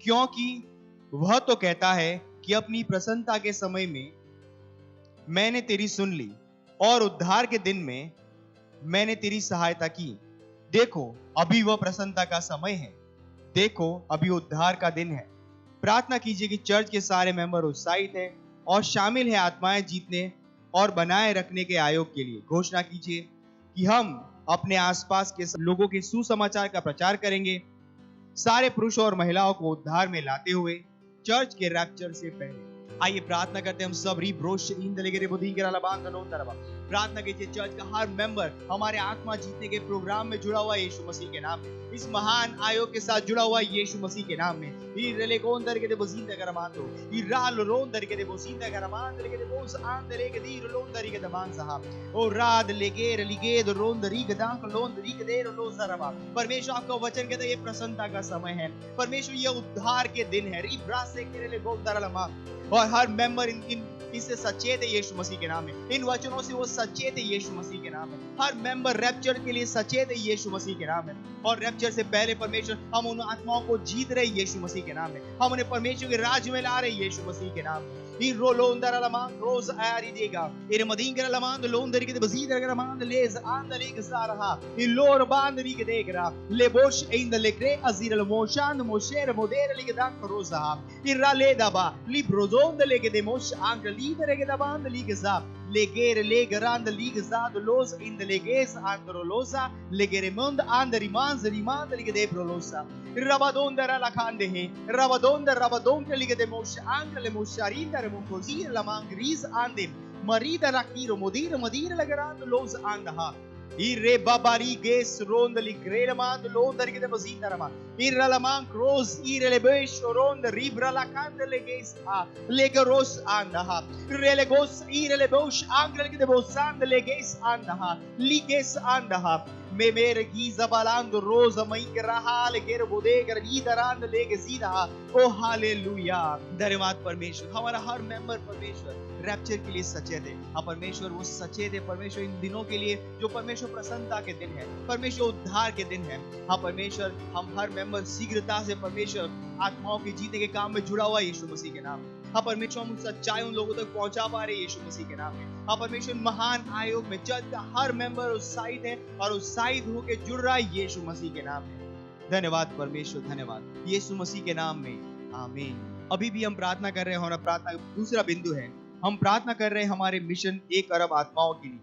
क्योंकि वह तो कहता है कि अपनी प्रसन्नता के समय में मैंने तेरी सुन ली और उद्धार के दिन में मैंने तेरी सहायता की। देखो अभी वह प्रसन्नता का समय है, देखो अभी उद्धार का दिन है। प्रार्थना कीजिए कि चर्च के सारे मेंबर उत्साहित हैं और शामिल है आत्माएं जीतने और बनाए रखने के आयोग के लिए। घोषणा कीजिए कि हम अपने आसपास के लोगों के सुसमाचार का प्रचार करेंगे, सारे पुरुषों और महिलाओं को उद्धार में लाते हुए चर्च के रैप्चर से पहले। आइए प्रार्थना करते हैं हम सब। प्रार्थना कीजिए चर्च का हर मेंबर हमारे आत्मा जीतने के प्रोग्राम में जुड़ा हुआ यीशु मसीह के नाम में, इस महान आयोग के साथ जुड़ा हुआ यीशु मसीह के नाम में। परमेश्वर आपका वचन कहता है ये प्रसन्नता का समय है, परमेश्वर ये उद्धार के दिन है। और हर मेंबर इससे सचेत है यीशु मसीह के नाम में, इन वचनों से वो सचेत है यीशु मसीह के नाम में। हर मेंबर रैप्चर के लिए सचेत है यीशु मसीह के नाम में। और रैप्चर से पहले परमेश्वर हम उन आत्माओं को जीत रहे यीशु मसीह के नाम में, हम उन्हें परमेश्वर के राज्य में ला रहे यीशु मसीह के नाम में। Legere legerand ligezad los in de leges androlosa legere mund andri manzri mandri de prolosa rabadonda la kandehe rabadonda ligede mosh angle mosharinda remokozi la mangris andem marida rakiro modira lagerand los andaha Irre babari ges rondali grelmand londar ke de bazindarama irralaman cross irele besh rond ribra la candele ges a legeros andaha relegos irele bosh angle ke de bosand leges andaha liges andaha me mere giza balando rosa maing rahal ger bodegar lidaran lege सीधा। ओ hallelujah, धन्यवाद परमेश्वर। हमारा हर member परमेश्वर rapture के लिए सचेत है। हाँ परमेश्वर वो सचेत है परमेश्वर इन दिनों के लिए जो परमेश्वर प्रसन्नता के दिन है, परमेश्वर उद्धार के दिन है। हाँ परमेश्वर हम हर मेंबर शीघ्रता से परमेश्वर आत्माओं के जीतने के काम में जुड़ा हुआ यीशु मसीह के नाम में। हाँ परमेश्वर हम सच्चाई उन लोगों तक पहुंचा पा रहे यीशु मसीह के नाम में। हाँ परमेश्वर महान आयोग में चर्च का हर मेंबर उत्साहित है और उत्साहित होकर जुड़ रहा है यीशु मसीह के नाम में। धन्यवाद परमेश्वर, धन्यवाद यीशु मसीह के नाम में, आमीन। अभी भी हम प्रार्थना कर रहे हैं, हमारा प्रार्थना का दूसरा बिंदु है, हम प्रार्थना कर रहे हैं हमारे मिशन 1 अरब आत्माओं के लिए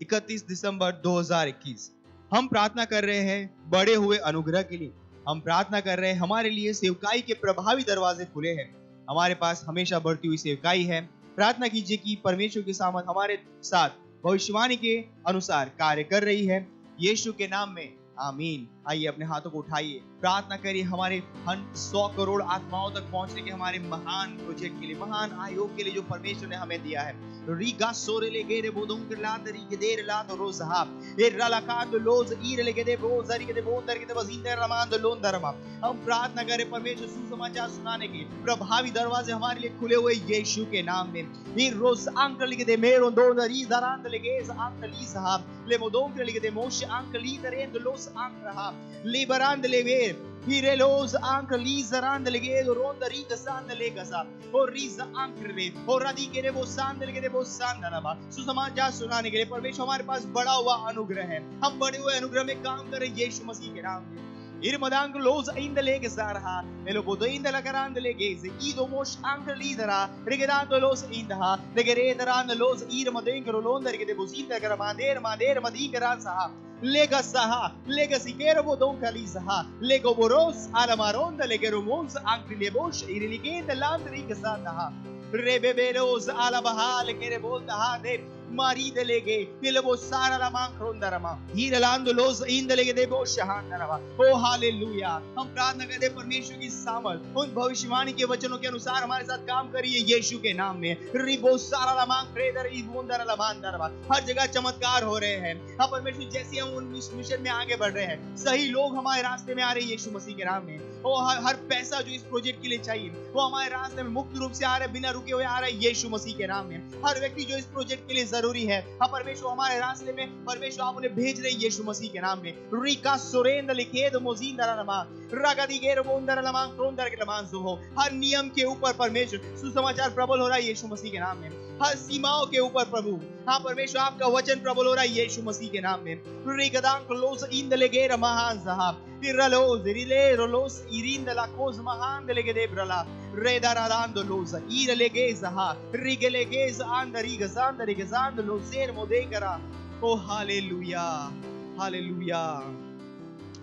31 दिसंबर 2021। हम प्रार्थना कर रहे हैं बढ़े हुए अनुग्रह के लिए, हम प्रार्थना कर रहे हैं हमारे लिए सेवकाई के प्रभावी दरवाजे खुले हैं, हमारे पास हमेशा बढ़ती हुई सेवकाई है। प्रार्थना कीजिए कि परमेश्वर की सामर्थ हमारे साथ भविष्यवाणी के अनुसार कार्य कर रही है, यीशु के नाम में, आमीन। आइए अपने हाथों को उठाइए, प्रार्थना करिए हमारे 100 करोड़ आत्माओं तक पहुंचने के हमारे महान प्रोजेक्ट के लिए, महान आयोग के लिए जो परमेश्वर ने हमें दिया है। रीगा सोरे लेगेरे बोदुम के लाद रीगे देर लाद रोज़हा ए रलाकाद लोज ईर लेगेदे बोजरी के बोंदर के वजींदर रमांद लोंदरमा। हम प्रार्थना करें परमेश्वर सुसमाचार सुनाने के प्रभावी दरवाजे हमारे लिए खुले हुए यीशु के नाम में। ई रोज अंकल लिगदे मेरो दोदरी दरांद लेगेज अंकली साहब ले मोदोम के लिगदे मोश अंकली दरेंद लोस अंकरहा liberando le ver Hirelos anche lizarand le gedo ronda riga sand le gasa और रिजा अंकरे और राधी के वो सांदल के वो सांदनवा सुसमाचार सुनाने के लिए परमेश्वर हमारे पास बड़ा हुआ अनुग्रह है। हम बड़े हुए अनुग्रह में काम करें यीशु मसीह के नाम में। Irmadang los in the leg sarha, Elobodo in the lagarand legese, Ido mosh anche lidera, Rigedando los in the ha, Legeredaran los Irmadeng Rolonder get the Bosita Gramader, Mader Madigaransa, Legasaha, Legacy Gerabo Don Kalisaha, Lego Boros, Alamaronda, Legerumons, Ancle Lebosh, Irrigate the land Rigasanaha, Rebeberos, Alabaha, Legerebol the Hade. मारी दलेगे पिलबो सारा लमां क्रोंदरमा हीरलांदो लोज इंदलेगे देबो शहानरवा। ओ hallelujah, हम प्रार्थना करते हैं परमेश्वर की सामर्थ उन भविष्यवाणी के वचनों के अनुसार हमारे साथ काम करिए यीशु के नाम में। रिबो सारा लमां क्रेदर इबोंदर लमांदरवा, हर जगह चमत्कार हो रहे हैं। हम परमेश्वर जैसे हम उन मिशन में आगे बढ़ रहे हैं, सही लोग हमारे रास्ते में आ रहे हैं यीशु मसीह के नाम में। ओ हर पैसा जो इस प्रोजेक्ट के लिए चाहिए वो हमारे रास्ते में मुक्त रूप से आ रहा है, बिना रुके हुए आ रहा है यीशु मसीह के नाम में। हर व्यक्ति जो इस प्रोजेक्ट के लिए जरूरी है। हाँ परमेश्वर हमारे रास्ते में परमेश्वर आप उन्हें भेज रहे हैं यीशु मसीह के नाम में। रिका सुरेंद्र लिखेद मोजींदर नमा रगदी गेर बोंदर लमां क्रोंदर के लमां हो। हर नियम के ऊपर परमेश्वर सुसमाचार प्रबल हो रहा है यीशु मसीह के नाम में। हर सीमाओं के ऊपर प्रभु हाँ परमेश्वर आपका वचन प्रबल हो रहा है यीशु मसीह के नाम में। रिगदांग क्लोज इंदले गेर महान साहब Iraloz, Rilerolos, Irindala Cos Mahan Delegedebrala, Redaradandoloz, Irelegezaha, Rigelegez and Rigazandalo, Sermo Degara. Oh, hallelujah, hallelujah.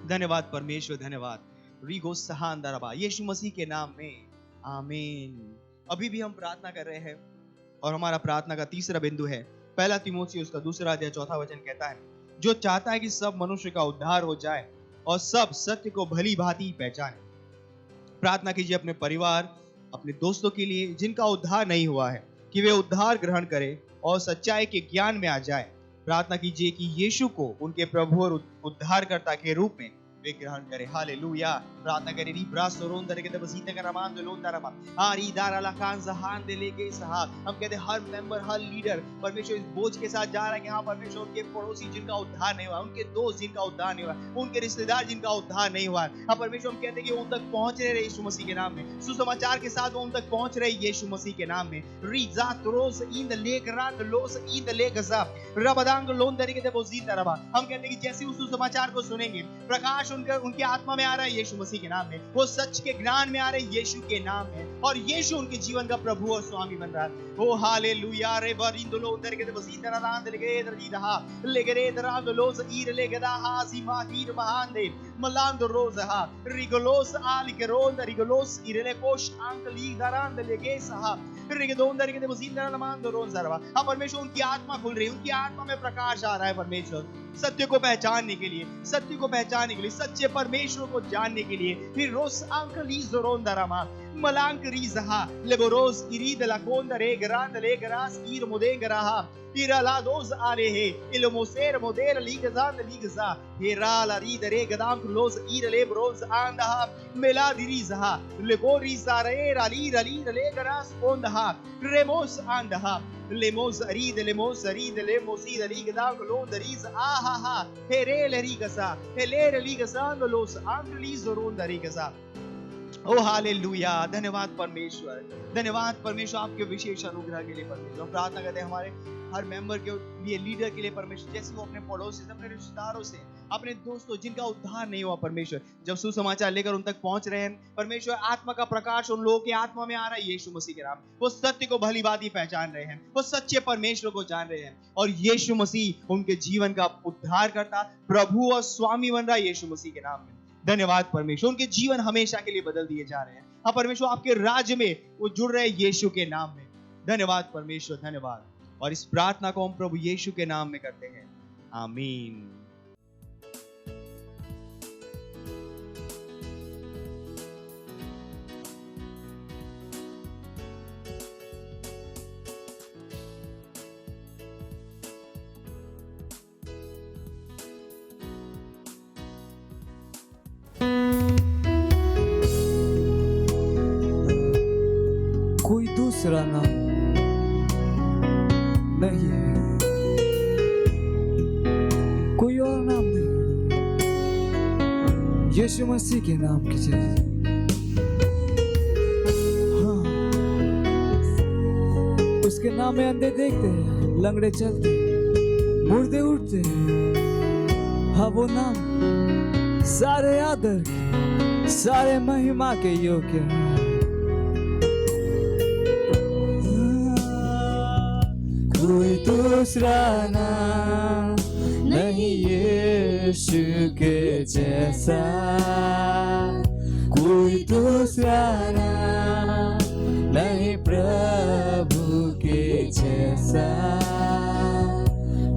धन्यवाद परमेश्वर, धन्यवाद। रिगो सहान दरबा यीशु मसीह के नाम में आमीन। अभी भी हम प्रार्थना कर रहे हैं और हमारा प्रार्थना का तीसरा बिंदु है 1 तीमुथियुस उसका 2 अध्याय 4 वचन कहता है, जो चाहता है कि सब मनुष्य का उद्धार हो जाए और सब सत्य को भली भांति पहचाने। प्रार्थना कीजिए अपने परिवार, अपने दोस्तों के लिए जिनका उद्धार नहीं हुआ है, कि वे उद्धार ग्रहण करें और सच्चाई के ज्ञान में आ जाए। प्रार्थना कीजिए कि यीशु को उनके प्रभु और उद्धारकर्ता के रूप में वे ग्रहण करें। हालेलुया। प्रार्थना करें री ब्रासोरोन दरके दबसीते का रमान दलोन दरमा आरी दाराला खान जहान दे लेके सहा। हम कहते हैं हर मेंबर, हर लीडर परमेश्वर इस बोझ के साथ जा रहा है कि हाँ परमेश्वर उनके पड़ोसी जिनका उद्धार नहीं हुआ, उनके दोस्त जिनका उद्धार नहीं हुआ, उनके रिश्तेदार जिनका उद्धार नहीं हुआ, हाँ परमेश्वर हम कहते हैं कि उन तक पहुंच रहे यीशु मसीह के नाम में। सुसमाचार के साथ वो उन तक पहुंच रहे यीशु मसीह के नाम में। री जात रोस इन लेक रात लोस इन लेक जा रबदांग लोन दरके दबोजीत दरबा। हम कहते हैं कि जैसे उस सुसमाचार को सुनेंगे प्रकाश उनके आत्मा में आ रहा है यीशु मसीह के नाम में। वो सच के ज्ञान में आ रहे हैं यीशु के नाम में और यीशु उनके जीवन का प्रभु और स्वामी बन रहा है। ओ हालेलुया। रे बरिंदलो उधर के बसींदरा रांद लेगे दरदी रहा लेगरे दरांद लोस ईर लेगदा हासी माहीर महान दे मलांद रोजहा रिगलोस आल के रोंद रिगलोस इरले कोश अंकली दरांद लेगे सहा रिगदोन दर के बसींदरा लमांद रोज दरवा। अब परमेश्वर उनकी आत्मा खुल रही है, उनकी आत्मा में प्रकाश आ रहा है परमेश्वर सत्य को पहचानने के लिए, सत्य को पहचानने के लिए, सच्चे परमेश्वर को जानने के लिए। फिर रोस अंकली जोरोन दरामा मलांक रीजहा लेबोरोस इरीद लाकोंद रे ग्रांद ले ग्रास ईर मोदेंगराहा इराला दोज आले है इलमोसेर मोदेर लीगजान लीगजा हेराला रीद रे गदाम क्लोज ईर ले ब्रोज आंदहा मेला दिरीजहा लेगोरी सारे राली राली ले ग्रास ओंदहा रेमोस आंदहा लेमोस अरीद लेमोस अरीद लेमोसी ली गदाम क्लोज रीज आहा हा हेरे लरीगसा हेलेर लीगसा लोस आंकली जोरोन दरीगसा। ओ हालेलुया। धन्यवाद परमेश्वर, धन्यवाद परमेश्वर आपके विशेष अनुग्रह के लिए। परमेश्वर प्रार्थना करते हैं हमारे हर मेंबर के लिए, लीडर के लिए परमेश्वर, जैसे वो अपने पड़ोसी से, अपने रिश्तेदारों से, अपने दोस्तों जिनका उद्धार नहीं हुआ परमेश्वर, जब सुसमाचार लेकर उन तक पहुंच रहे हैं परमेश्वर, आत्मा का प्रकाश उन लोगों के आत्मा में आ रहा है यीशु मसीह के नाम। वो सत्य को भली भांति पहचान रहे हैं, वो सच्चे परमेश्वर को जान रहे हैं और यीशु मसीह उनके जीवन का उद्धार करता प्रभु और स्वामी बन रहा है यीशु मसीह के नाम में। धन्यवाद परमेश्वर, उनके जीवन हमेशा के लिए बदल दिए जा रहे हैं। हाँ परमेश्वर आपके राज्य में वो जुड़ रहे हैं यीशु के नाम में। धन्यवाद परमेश्वर, धन्यवाद। और इस प्रार्थना को हम प्रभु यीशु के नाम में करते हैं, आमीन। कोई दूसरा नाम नहीं है, कोई और नाम नहीं, यीशु मसीह के नाम की जय। हाँ, उसके नाम में अंधे देखते हैं, लंगड़े चलते हैं, मुर्दे उठते हैं। हाँ वो नाम सारे आदर, सारे महिमा के योग्य है। कोई दूसरा नाम नहीं यीशु के जैसा, कोई दूसरा नाम नहीं प्रभु के जैसा,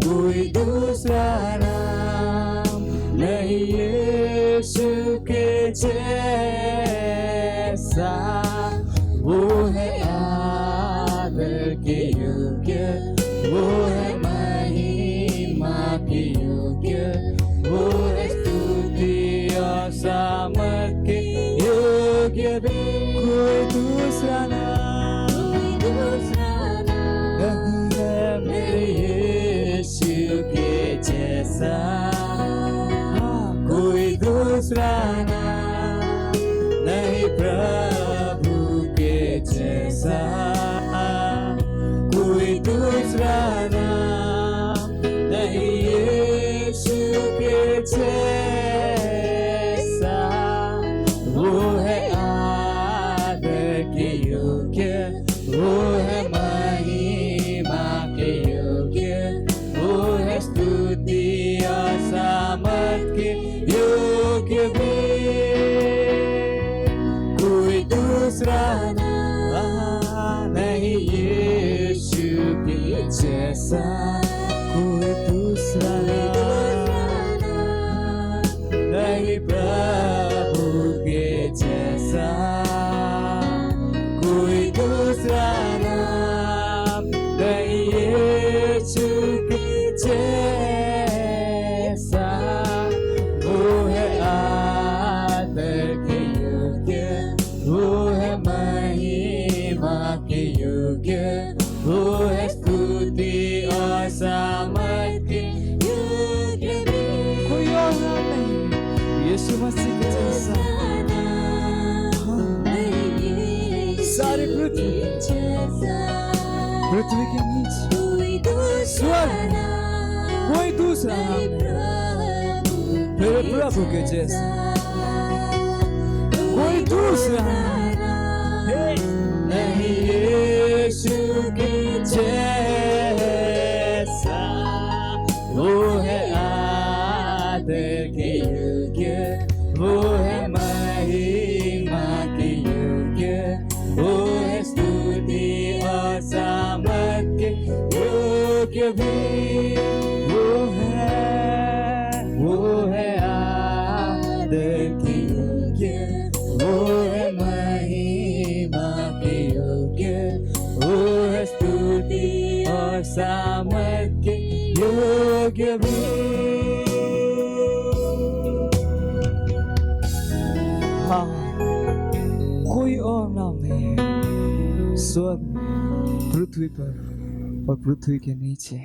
कोई दूसरा नाम नहीं यीशु के जैसा। वो है आदर के योग्य, वो है महिमा के योग्य, वो है स्तुति और सामर्थ के योग्य भी। कोई दूसरा नाम नहीं है मेरे जैसा, कोई दूसरा नाम नहीं प्रभु के जैसा, कोई दूसरा नाम नहीं यीशु के जैसा। वो है आदर के योग्य, वो है महिमा के योग्य, वो है स्तुति और सामर्थ के योग्य भी। कोई दूसरा नाम नहीं यीशु के जैसा, कोई दूसरा नाम नहीं प्रभु के जैसा, कोई दूसरा नाम नहीं यीशु के जैसा। वो है आदर के योग्य, वो है महिमा के योग्य, वो है स्तुति और सामर्थ के योग्य भी। कोई और नाम नहीं यीशु मसीह के जैसा। सारी पृथ्वी के नीचे स्वर्ग, कोई दूसरा नाम मेरे प्रभु के जैसा, कोई दूसरा नहीं यीशु के जैसा। वो है आदर के योग्य, वो है महिमा के योग्य, वो है स्तुति और सामर्थ के योग्य भी। वो है आदर के योग्य, वो है महिमा के योग्य, वो है स्तुति और सामर्थ के योग्य भी। हाँ, कोई और नाम नहीं है स्वर्ग में, पृथ्वी पर और पृथ्वी के नीचे,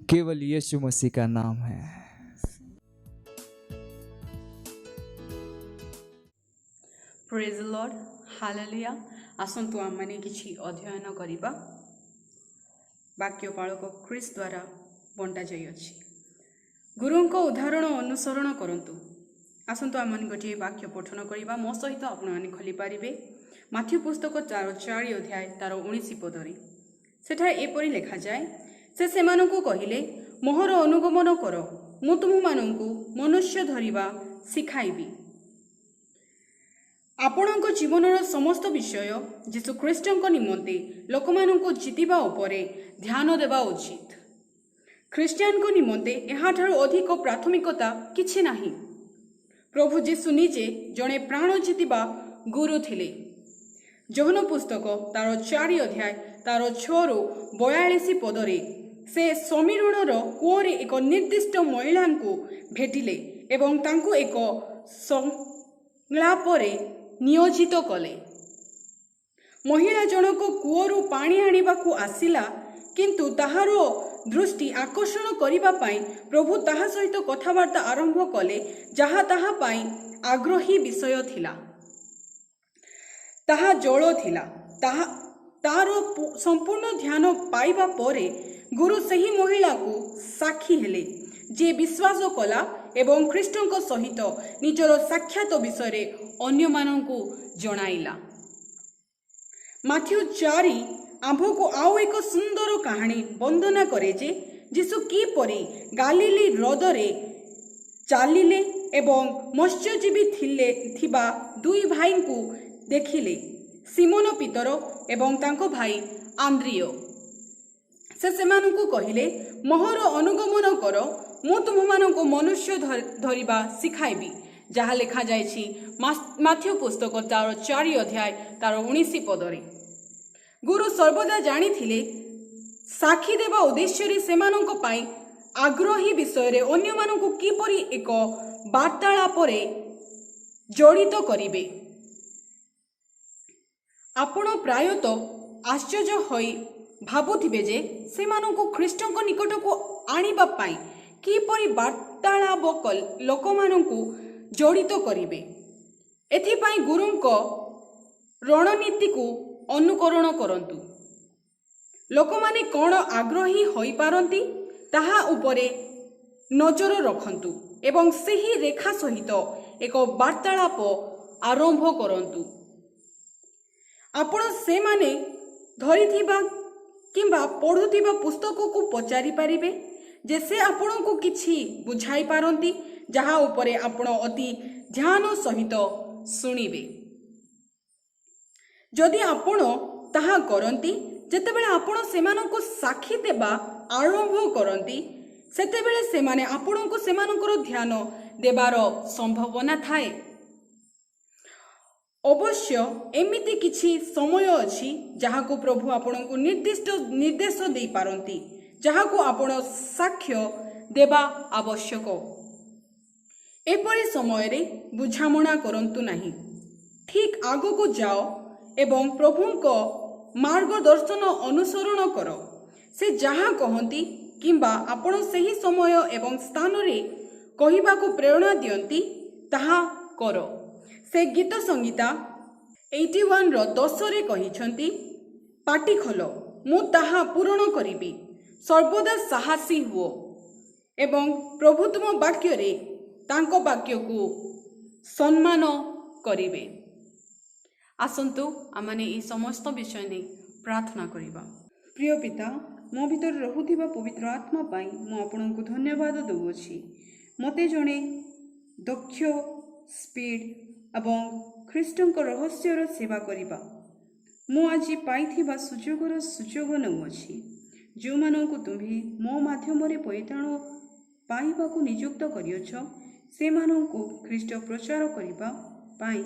केवल यीशु मसीह का नाम है। Praise Lord, hallelujah. आसंतु आम माने किछि अध्ययन करिबा। वाक्य पाळक ख्रीस्त द्वारा बंटा जाई अछि। गुरुंको उदाहरण अनुसरण करंतु। आसंतु आम माने गोटे वाक्य पठन करिबा। मो सहित आपण माने खली पारिबे माथ्यू पुस्तक 4 अध्याय तार 19 पदरे। सेठा एपरि लेखा जाय, से सेमानंकु कहिले, मोहर अनुगमन कर, मु तुममानंकु मनुष्य धरिबा सिखाइबी। आपणक जीवनर समस्त विषय जीशु ख्रीष्टଙ୍କ निमंते लोकमानंकु जितिबा उपरे ध्यान देबा उचित। ख्रीष्टियानको निमंते एहाठारु अधिक प्राथमिकता किछि नाही। प्रभु जीशु निजे जणे प्राण जितिबा गुरु थिले। जोहन पुस्तक तार 4 अध्याय तार 6 रु 42 पदरे से समीरणर कूअरे एक निर्दिष्ट महिला को भेटिले एवं तांकु एक संलापरे नियोजित कले। महिला जनक कूअरु पानी आनिबाकु आसिला, किंतु ताहार दृष्टि आकर्षण करिबा पाई प्रभु ताहा सहित कथाबार्ता आरंभ कले, जहा ताहा पाई आग्रही विषय थिला। ताहा जल थिला। तार संपूर्ण ध्यान पाइबा परे गुरु सही महिला को साक्षी हेले, जे विश्वास कला एवं ख्रीष्टଙ୍କ सहित निजर साक्षात विषय अन्य मानंकु जणाइला। माथ्यू 4 आंभको आउ एक सुंदर कहानी वंदना करे जे जीशु किपरि गालिली हृदरे चालिले एवं मत्स्यजीवी थिले थिबा दुई भाई को देखिले, सिमोन पीतर एवं तांको भाई आंद्रियो। से सेमानंकु कहिले, मोहर अनुगमन कर, मु तुममानंकु मनुष्य धरिबा सिखाइबी। जहा लेखा जायछि माथ्यू पुस्तक 4 अध्याय तार 19 पदरे। गुरु सर्वदा जानी थिले साक्षी देवा उद्देश्य सेमानंक पाई आग्रही विषय रे अन्य मानंकु किपरि एक वार्तालापरे जड़ित करिवे। आपण प्रायत आश्चर्य होई भाबुथिबे जे सेमानंकु ख्रीष्टଙ୍କ निकट को आनिबा पाई କିପରି ବାର୍ତ୍ତାଳାପ ଲୋକମାନଙ୍କୁ ଜଡ଼ିତ କରିବେ। ଏଥିପାଇଁ ଗୁରୁଙ୍କ ରଣନୀତିକୁ ଅନୁକରଣ କରନ୍ତୁ। ଲୋକମାନେ କ'ଣ ଆଗ୍ରହୀ ହୋଇପାରନ୍ତି ତାହା ଉପରେ ନଜର ରଖନ୍ତୁ ଏବଂ ସେହି ରେଖା ସହିତ ଏକ ବାର୍ତ୍ତାଳାପ ଆରମ୍ଭ କରନ୍ତୁ। ଆପଣ ସେମାନେ ଧରିଥିବା କିମ୍ବା ପଢ଼ୁଥିବା ପୁସ୍ତକକୁ ପଚାରି ପାରିବେ ଯେ ସେ ଆପଣଙ୍କୁ କିଛି ବୁଝାଇ ପାରନ୍ତି ଯାହା ଉପରେ ଆପଣ ଅତି ଧ୍ୟାନ ସହିତ ଶୁଣିବେ। ଯଦି ଆପଣ ତାହା କରନ୍ତି, ଯେତେବେଳେ ଆପଣ ସେମାନଙ୍କୁ ସାକ୍ଷୀ ଦେବା ଆରମ୍ଭ କରନ୍ତି ସେତେବେଳେ ସେମାନେ ଆପଣଙ୍କୁ ସେମାନଙ୍କର ଧ୍ୟାନ ଦେବାର ସମ୍ଭାବନା ଥାଏ। ଅବଶ୍ୟ ଏମିତି କିଛି ସମୟ ଅଛି ଯାହାକୁ ପ୍ରଭୁ ଆପଣଙ୍କୁ ନିର୍ଦ୍ଦେଶ ଦେଇପାରନ୍ତି ଯାହାକୁ ଆପଣ ସାକ୍ଷ୍ୟ ଦେବା ଆବଶ୍ୟକ। ଏପରି ସମୟରେ ବୁଝାମଣା କରନ୍ତୁ ନାହିଁ। ଠିକ୍ ଆଗକୁ ଯାଅ ଏବଂ ପ୍ରଭୁଙ୍କ ମାର୍ଗଦର୍ଶନ ଅନୁସରଣ କର। ସେ ଯାହା କହନ୍ତି କିମ୍ବା ଆପଣ ସେହି ସମୟ ଏବଂ ସ୍ଥାନରେ କହିବାକୁ ପ୍ରେରଣା ଦିଅନ୍ତି ତାହା କର। ସେ ଗୀତ ସଂହିତା 81:10 କହିଛନ୍ତି, ପାଟି ଖୋଲ, ମୁଁ ତାହା ପୂରଣ କରିବି। ସର୍ବଦା ସାହସୀ ହୁଅ ଏବଂ ପ୍ରଭୁ ତୁମ ବାକ୍ୟରେ ତାଙ୍କ ବାକ୍ୟକୁ ସମ୍ମାନ କରିବେ। ଆସନ୍ତୁ ଆମମାନେ ଏହି ସମସ୍ତ ବିଷୟ ନେଇ ପ୍ରାର୍ଥନା କରିବା। ପ୍ରିୟ ପିତା, ମୋ ଭିତରେ ରହୁଥିବା ପବିତ୍ର ଆତ୍ମା ପାଇଁ ମୁଁ ଆପଣଙ୍କୁ ଧନ୍ୟବାଦ ଦେଉଅଛି। ମୋତେ ଜଣେ ଦକ୍ଷ, ସ୍ପିଡ୍ ଏବଂ ଖ୍ରୀଷ୍ଟଙ୍କ ରହସ୍ୟର ସେବା କରିବା ମୁଁ ଆଜି ପାଇଥିବା ସୁଯୋଗ ନେଉଅଛି। ଯେଉଁମାନଙ୍କୁ ତୁମ୍ଭେ ମୋ ମାଧ୍ୟମରେ ପରିତ୍ରାଣ ପାଇବାକୁ ନିଯୁକ୍ତ କରିଅଛ ସେମାନଙ୍କୁ ଖ୍ରୀଷ୍ଟ ପ୍ରଚାର କରିବା ପାଇଁ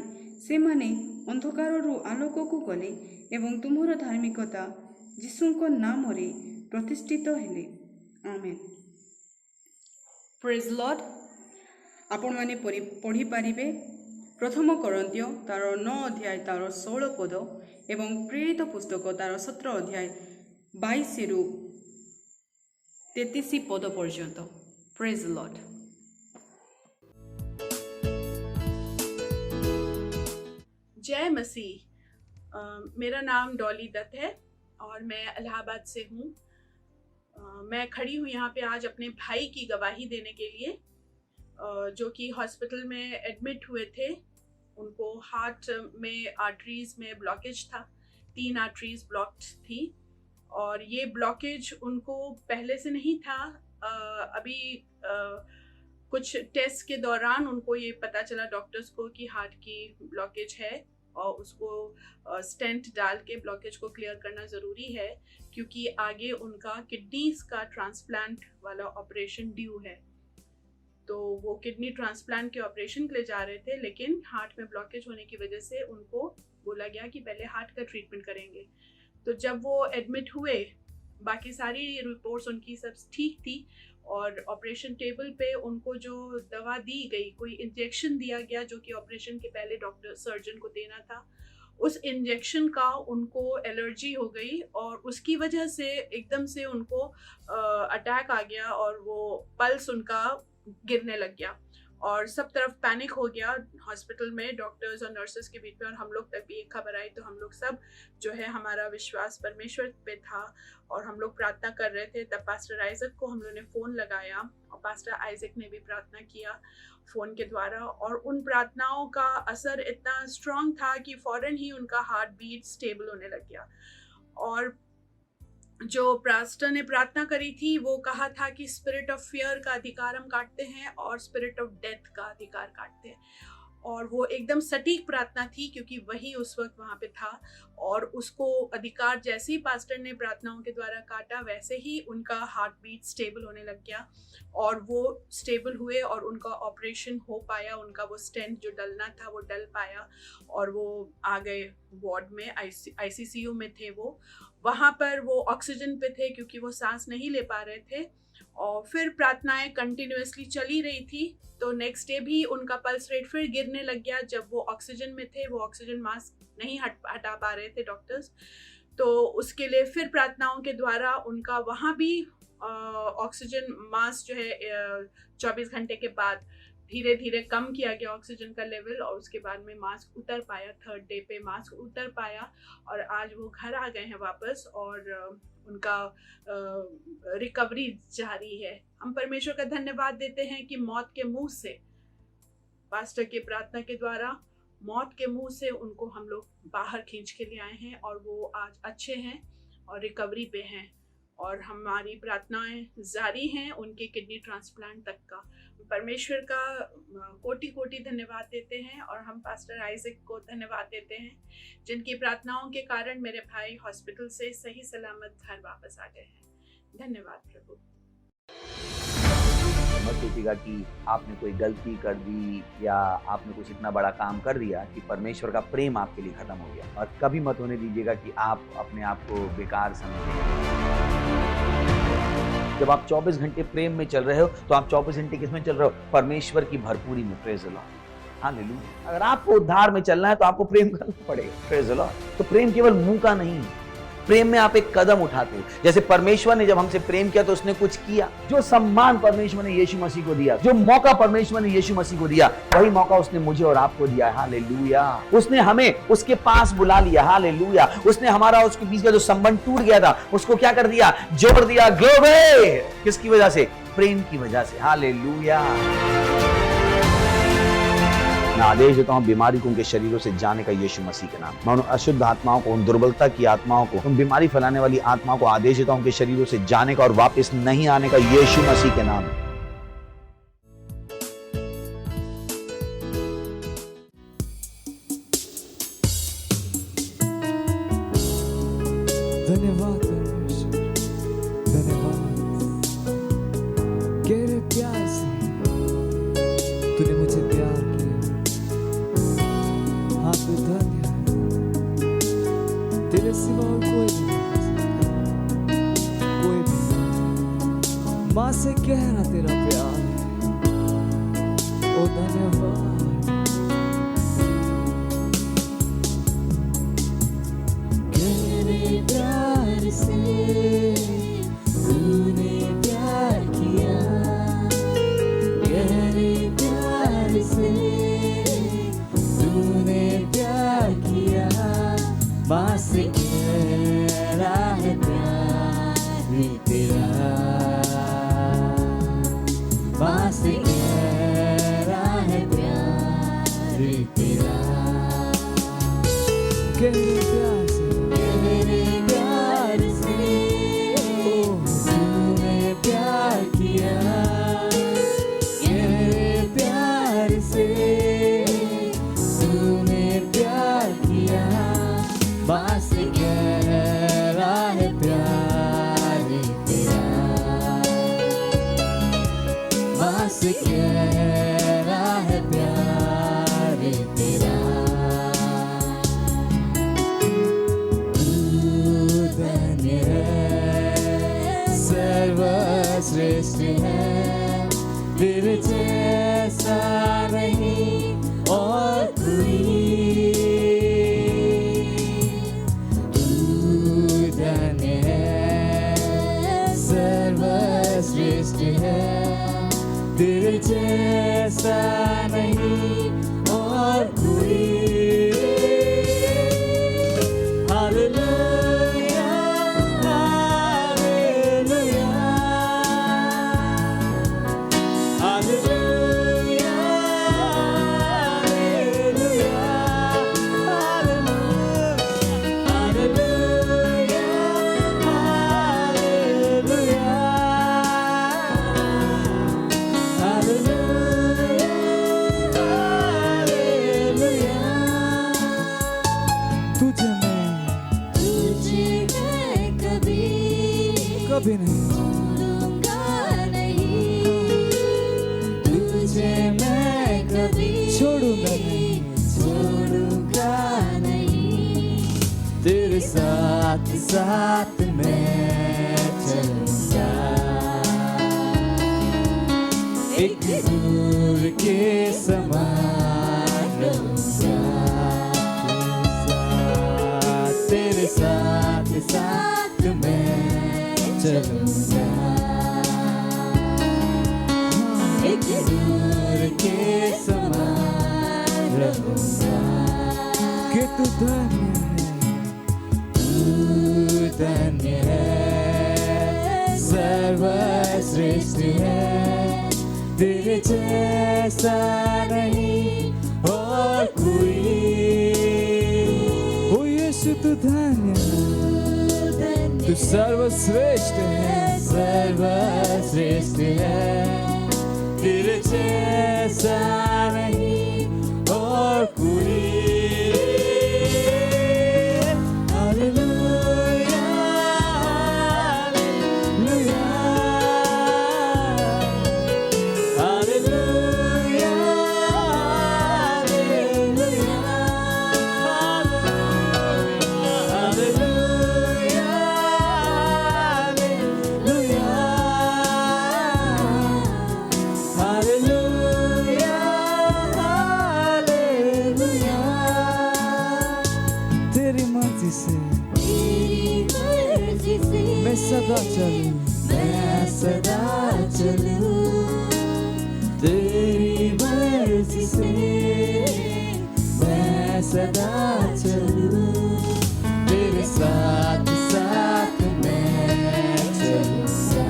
ସେମାନେ ଅନ୍ଧକାରରୁ ଆଲୋକକୁ ଗଲେ ଏବଂ ତୁମର ଧାର୍ମିକତା ଯୀଶୁଙ୍କ ନାମରେ ପ୍ରତିଷ୍ଠିତ ହେଲେ। ଆମେନ୍। ପ୍ରେଜ୍ ଲର୍ଡ। ଆପଣମାନେ ପଢ଼ିପାରିବେ 1 କରନ୍ଥୀୟ ତାର 9 ଅଧ୍ୟାୟ ତାର 16 ପଦ ଏବଂ ପ୍ରେରିତ ପୁସ୍ତକ ତାର 17 ଅଧ୍ୟାୟ 22ରୁ 33 ପଦ ପର୍ଯ୍ୟନ୍ତ। ପ୍ରେଜ୍ ଲର୍ଡ। जय मसीह। मेरा नाम डॉली दत्त है और मैं इलाहाबाद से हूँ। मैं खड़ी हूँ यहाँ पे आज अपने भाई की गवाही देने के लिए, जो कि हॉस्पिटल में एडमिट हुए थे। उनको हार्ट में आर्टरीज में ब्लॉकेज था, 3 आर्टरीज ब्लॉक्ड थी और ये ब्लॉकेज उनको पहले से नहीं था। अभी कुछ टेस्ट के दौरान उनको ये पता चला डॉक्टर्स को कि हार्ट की ब्लॉकेज है और उसको स्टेंट डाल के ब्लॉकेज को क्लियर करना ज़रूरी है, क्योंकि आगे उनका किडनीज का ट्रांसप्लांट वाला ऑपरेशन ड्यू है। तो वो किडनी ट्रांसप्लांट के ऑपरेशन के लिए जा रहे थे, लेकिन हार्ट में ब्लॉकेज होने की वजह से उनको बोला गया कि पहले हार्ट का ट्रीटमेंट करेंगे। तो जब वो एडमिट हुए, बाकी सारी रिपोर्ट्स उनकी सब ठीक थी और ऑपरेशन टेबल पे उनको जो दवा दी गई, कोई इंजेक्शन दिया गया जो कि ऑपरेशन के पहले डॉक्टर सर्जन को देना था, उस इंजेक्शन का उनको एलर्जी हो गई और उसकी वजह से एकदम से उनको अटैक आ गया और वो पल्स उनका गिरने लग गया और सब तरफ पैनिक हो गया हॉस्पिटल में, डॉक्टर्स और नर्सेस के बीच में। और हम लोग तक भी एक खबर आई तो हम लोग सब जो है, हमारा विश्वास परमेश्वर पे था और हम लोग प्रार्थना कर रहे थे। तब पास्टर आइजक को हम लोग ने फ़ोन लगाया और पास्टर आइजक ने भी प्रार्थना किया फ़ोन के द्वारा, और उन प्रार्थनाओं का असर इतना स्ट्रॉन्ग था कि फ़ौरन ही उनका हार्ट बीट स्टेबल होने लग गया। और जो पास्टर ने प्रार्थना करी थी वो कहा था कि स्पिरिट ऑफ फियर का अधिकार हम काटते हैं और स्पिरिट ऑफ डेथ का अधिकार काटते हैं। और वो एकदम सटीक प्रार्थना थी, क्योंकि वही उस वक्त वहाँ पे था और उसको अधिकार जैसे ही पास्टर ने प्रार्थनाओं के द्वारा काटा वैसे ही उनका हार्ट बीट स्टेबल होने लग गया और वो स्टेबल हुए और उनका ऑपरेशन हो पाया। उनका वो स्टेंट जो डलना था वो डल पाया और वो आ गए वार्ड में, ICCU में थे वो। वहाँ पर वो ऑक्सीजन पे थे क्योंकि वो सांस नहीं ले पा रहे थे। और फिर प्रार्थनाएं कंटिन्यूअसली चली रही थी। तो नेक्स्ट डे भी उनका पल्स रेट फिर गिरने लग गया। जब वो ऑक्सीजन में थे, वो ऑक्सीजन मास्क नहीं हटा पा रहे थे डॉक्टर्स, तो उसके लिए फिर प्रार्थनाओं के द्वारा उनका वहाँ भी ऑक्सीजन मास्क जो है 24 घंटे के बाद धीरे धीरे कम किया गया ऑक्सीजन का लेवल, और उसके बाद में मास्क उतर पाया, 3rd डे पे मास्क उतर पाया, और आज वो घर आ गए हैं वापस, और उनका रिकवरी जारी है। हम परमेश्वर का धन्यवाद देते हैं कि मौत के मुंह से, पास्टर की प्रार्थना के द्वारा मौत के मुंह से उनको हम लोग बाहर खींच के ले आए हैं, और वो आज अच्छे हैं और रिकवरी पे हैं, और हमारी प्रार्थनाएं जारी हैं उनके किडनी ट्रांसप्लांट तक का। परमेश्वर का कोटि कोटि धन्यवाद देते हैं, और हम पास्टर आइजक को धन्यवाद देते हैं जिनकी प्रार्थनाओं के कारण मेरे भाई हॉस्पिटल से सही सलामत घर वापस आ गए हैं। धन्यवाद प्रभु। मत सोचिएगा कि आपने कोई गलती कर दी या आपने कुछ इतना बड़ा काम कर दिया कि परमेश्वर का प्रेम आपके लिए खत्म हो गया, और कभी मत होने दीजिएगा कि आप अपने आप को बेकार समझें। जब आप 24 घंटे प्रेम में चल रहे हो तो आप 24 घंटे किसमें चल रहे हो? परमेश्वर की भरपूरी में। Praise the Lord, hallelujah. अगर आपको उद्धार में चलना है तो आपको प्रेम करना पड़ेगा। Praise the Lord. तो प्रेम केवल मुंह का नहीं है, प्रेम में आप एक कदम उठाते हो। जैसे परमेश्वर ने जब हमसे प्रेम किया तो उसने कुछ किया। जो सम्मान परमेश्वर ने यीशु मसीह को दिया, जो मौका परमेश्वर ने यीशु मसीह को दिया, वही मौका उसने मुझे और आपको दिया। हालेलुया। उसने हमें उसके पास बुला लिया। हालेलुया। उसने हमारा उसके बीच का जो संबंध टूट गया था उसको क्या कर दिया? जोड़ दिया। ग्लोरी। किसकी वजह से? प्रेम की वजह से। हालेलुया। मैं आदेश देता हूं बीमारी को उनके शरीरों से जाने का यीशु मसीह के नाम। मैं उन अशुद्ध आत्माओं को, उन दुर्बलता की आत्माओं को, उन बीमारी फैलाने वाली आत्माओं को आदेश देता हूं उनके शरीरों से जाने का और वापस नहीं आने का यीशु मसीह के नाम। धन्यवाद परमेश्वर, धन्यवाद। गहरे प्यार से तूने मुझे प्यार किया। हाँ, तू धन्य है। तेरे सिवा और कोई नहीं, कोई भी। माँ से गहरा तेरा प्यार है। ओ धन्यवाद। गहरे प्यार से तूने प्यार किया, गहरे प्यार से तूने प्यार किया। माँ से गहरा है प्यार तेरा, माँ से गहरा है प्यार तेरा। गहरे प्यार से, गहरे प्यार से तूने प्यार किया, गहरे प्यार से तूने प्यार किया। माँ से गहरा है प्यार तेरा, माँ से गहरा है प्यार तेरा। तू धन्य है, सर्वश्रेष्ठ है, तेरे जैसा नहीं और कोई। तू धन्य है, सर्वश्रेष्ठ है, तेरे जैसा नहीं और कोई। Hallelujah, hallelujah, hallelujah, hallelujah, hallelujah, कभी नहीं, तुझे मैं कभी छोड़ूंगा नहीं। तेरे साथ साथ मैं चलूंगा, एक दूर के समान रहूंगा। तेरे साथ साथ मैं चलूंगा। रहूंगा कि तू धन्य है, सर्वश्रेष्ठ है, तेरे जैसा नहीं और कोई। ओ यीशु तू धन्य है, तू सर्वश्रेष्ठ है, सर्वश्रेष्ठ है, तेरे जैसा नहीं और कोई। Hallelujah, hallelujah, hallelujah, hallelujah, hallelujah, hallelujah. तेरी मर्जी से मैं सदा चलूं, मैं सदा चलूं, तेरी मर्जी से मैं सदा चलूं, तेरे साथ साथ मैं चलूंगा,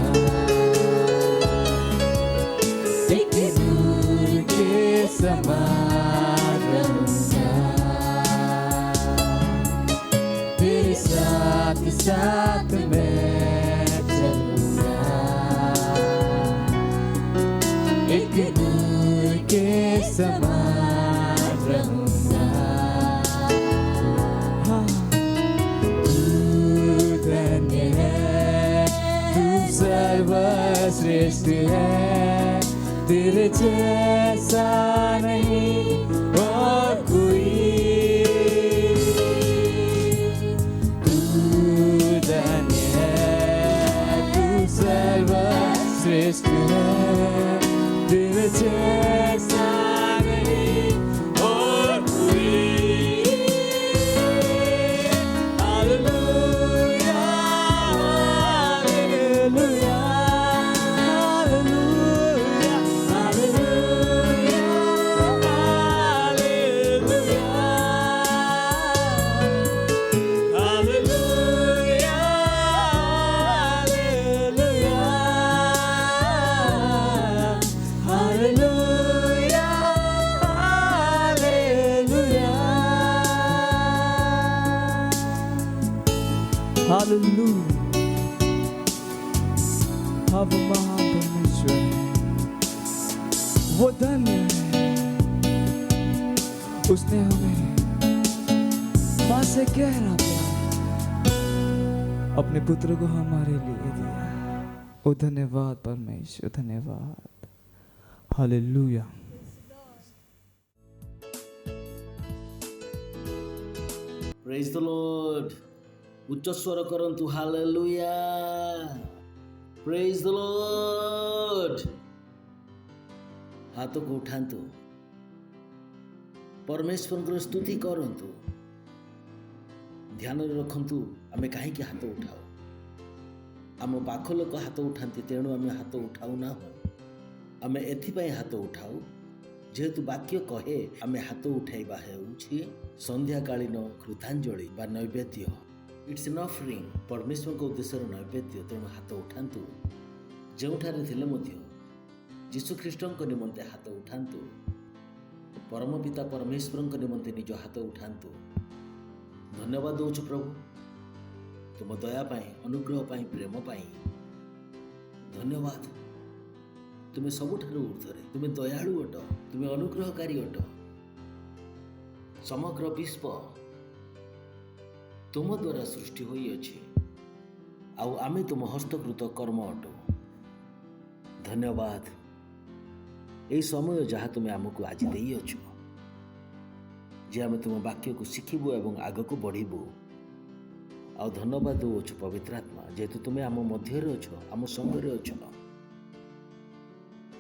एक दूर के समान रहूंगा, तेरे साथ साथ मैं चलूंगा, एक दूर के समान रहूंगा। हाँ, तू धन्य है, तू सर्वश्रेष्ठ है, तेरे जैसा नहीं और कोई। सर्वश्रेष्ठ है, तेरे जैसा नहीं और कोई। Hallelujah, hallelujah, hallelujah, hallelujah, hallelujah, hallelujah, hallelujah, hallelujah, hallelujah. अब महान परमेश्वर है, वो धन्य है, उसने हमें माँ से गहरा प्यार अपने पुत्र को हमारे लिए दिया। ओ धन्यवाद परमेश्वर, धन्यवाद। हालेलुया। Praise the Lord. उच्च स्वर करंतु हालेलुया, प्रेज द लॉर्ड। हाथ को उठांतु, परमेश्वर को स्तुति करंतु। ध्यान रखंतु आमे काहे कि हाथ उठाओ। आम पाख लोक हाथ उठांती, तेणु आमे हाथ उठाऊ ना हो। आमे एथिपाई हाथ उठाऊ जेहेतु वाक्य कहे आमे हाथ उठाइबा हेउछि संध्याकालीन कृतांजलि बा नैवेद्य। इट्स एन ऑफरिंग, परमेश्वर को उद्देश्य नैवेद्य। तेणु हाथ उठांतु, जोठारे थिले मध्य यीशु ख्रीष्टଙ୍କ निमंते हाथ उठांतु। परम पिता परमेश्वरଙ୍କ निमंते निज हाथ उठांतु। धन्यवाद दौछु प्रभु, तुम दया पाई, अनुग्रह पाई, प्रेम पाई धन्यवाद। तुम्हें सबुठारु ऊर्ध्वरे, तुम्हें दयालु अट, तुम्हें अनुग्रहकारी अट। समग्र विश्व तुम द्वारा सृष्टि होई अछि, आउ आमे तुम हस्तकृत कर्म अटो। धन्यवाद एई समय जहाँ तुम्हें आमको आज देई अछ, जे आमे तुम वाक्य को शिखिबु एवं आगको बढ़िबु। आउ धन्यवाद दौछु पवित्र आत्मा, जेहेतु तुम्हें आम मध्य अछ, आम संगे अछ।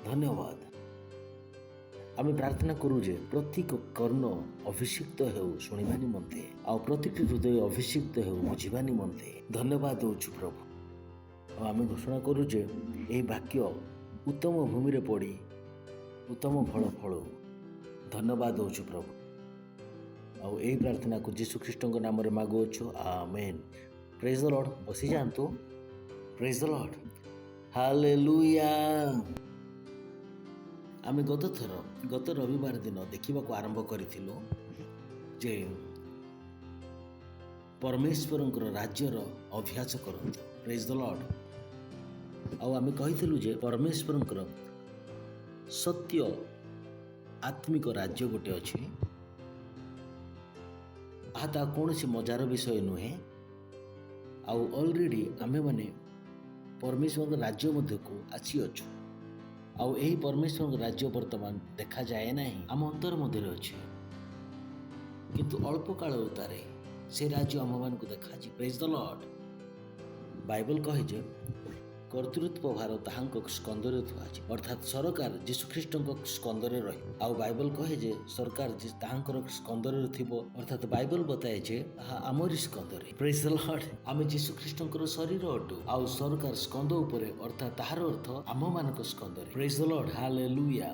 धन्यवाद। आमे प्रार्थना करू जे प्रत्येक कर्ण अभिषिक्त हेउ शुणिबा निमंते, आउ प्रतिटी हृदय अभिषिक्त हेउ बुझिबा निमंते धन्यवाद दौछु प्रभु। आमे घोषणा करू जे एही वाक्य उत्तम भूमि रे पड़ी उत्तम फल फलू। धन्यवाद दौछु प्रभु। ଆଉ ଏହି ପ୍ରାର୍ଥନାକୁ ଯୀଶୁ ଖ୍ରୀଷ୍ଟଙ୍କ ନାମରେ ମାଗୁଅଛୁ, ଆମେନ୍। ପ୍ରେଜ୍ ଦ ଲର୍ଡ। ବସି ଯାଆନ୍ତୁ। ପ୍ରେଜ୍ ଦ ଲର୍ଡ। ହାଲେଲୁୟା। ଆମେ ଗତ ରବିବାର ଦିନ ଦେଖିବାକୁ ଆରମ୍ଭ କରିଥିଲୁ ଯେ ପରମେଶ୍ୱରଙ୍କର ରାଜ୍ୟର ଅଭ୍ୟାସ କରନ୍ତୁ। ପ୍ରେଜ୍ ଦ ଲର୍ଡ। ଆଉ ଆମେ କହିଥିଲୁ ଯେ ପରମେଶ୍ୱରଙ୍କର ସତ୍ୟ ଆତ୍ମିକ ରାଜ୍ୟ ଗୋଟେ ଅଛି। ତାହା କୌଣସି ମଜାର ବିଷୟ ନୁହେଁ। ଆଉ ଅଲରେଡ଼ି ଆମେମାନେ ପରମେଶ୍ୱରଙ୍କ ରାଜ୍ୟ ମଧ୍ୟକୁ ଆସିଅଛୁ। ଆଉ ଏହି ପରମେଶ୍ୱରଙ୍କ ରାଜ୍ୟ ବର୍ତ୍ତମାନ ଦେଖାଯାଏ ନାହିଁ, ଆମ ଅନ୍ତର ମଧ୍ୟରେ ଅଛି। କିନ୍ତୁ ଅଳ୍ପ କାଳ ଉତ୍ତାରେ ସେ ରାଜ୍ୟ ଆମମାନଙ୍କୁ ଦେଖାଯିବ। ପ୍ରେଜ୍ ଦ ଲର୍ଡ। ବାଇବଲ କହେ ଯେ କର୍ତ୍ତୃତ୍ୱ ଭାର ତାହାଙ୍କ ସ୍କନ୍ଧରେ ଥୁଆଛି, ଅର୍ଥାତ୍ ସରକାର ଯୀଶୁଖ୍ରୀଷ୍ଟଙ୍କ ସ୍କନ୍ଧରେ ରହିବ। ଆଉ ବାଇବଲ କହେ ଯେ ସରକାର ତାହାଙ୍କର ସ୍କନ୍ଧରେ ଥିବ, ଅର୍ଥାତ୍ ବାଇବଲ ବତାଏ ଯେ ତାହା ଆମରି ସ୍କନ୍ଧରେ। ପ୍ରେଜ୍ ଦ ଲର୍ଡ। ଆମେ ଯୀଶୁଖ୍ରୀଷ୍ଟଙ୍କର ଶରୀର ଅଟୁ। ଆଉ ସରକାର ସ୍କନ୍ଧ ଉପରେ, ଅର୍ଥାତ୍ ତାହାର ଅର୍ଥ ଆମମାନଙ୍କ ସ୍କନ୍ଧରେ। ପ୍ରେଜ୍ ଦ ଲର୍ଡ। ହାଲେଲୁୟା।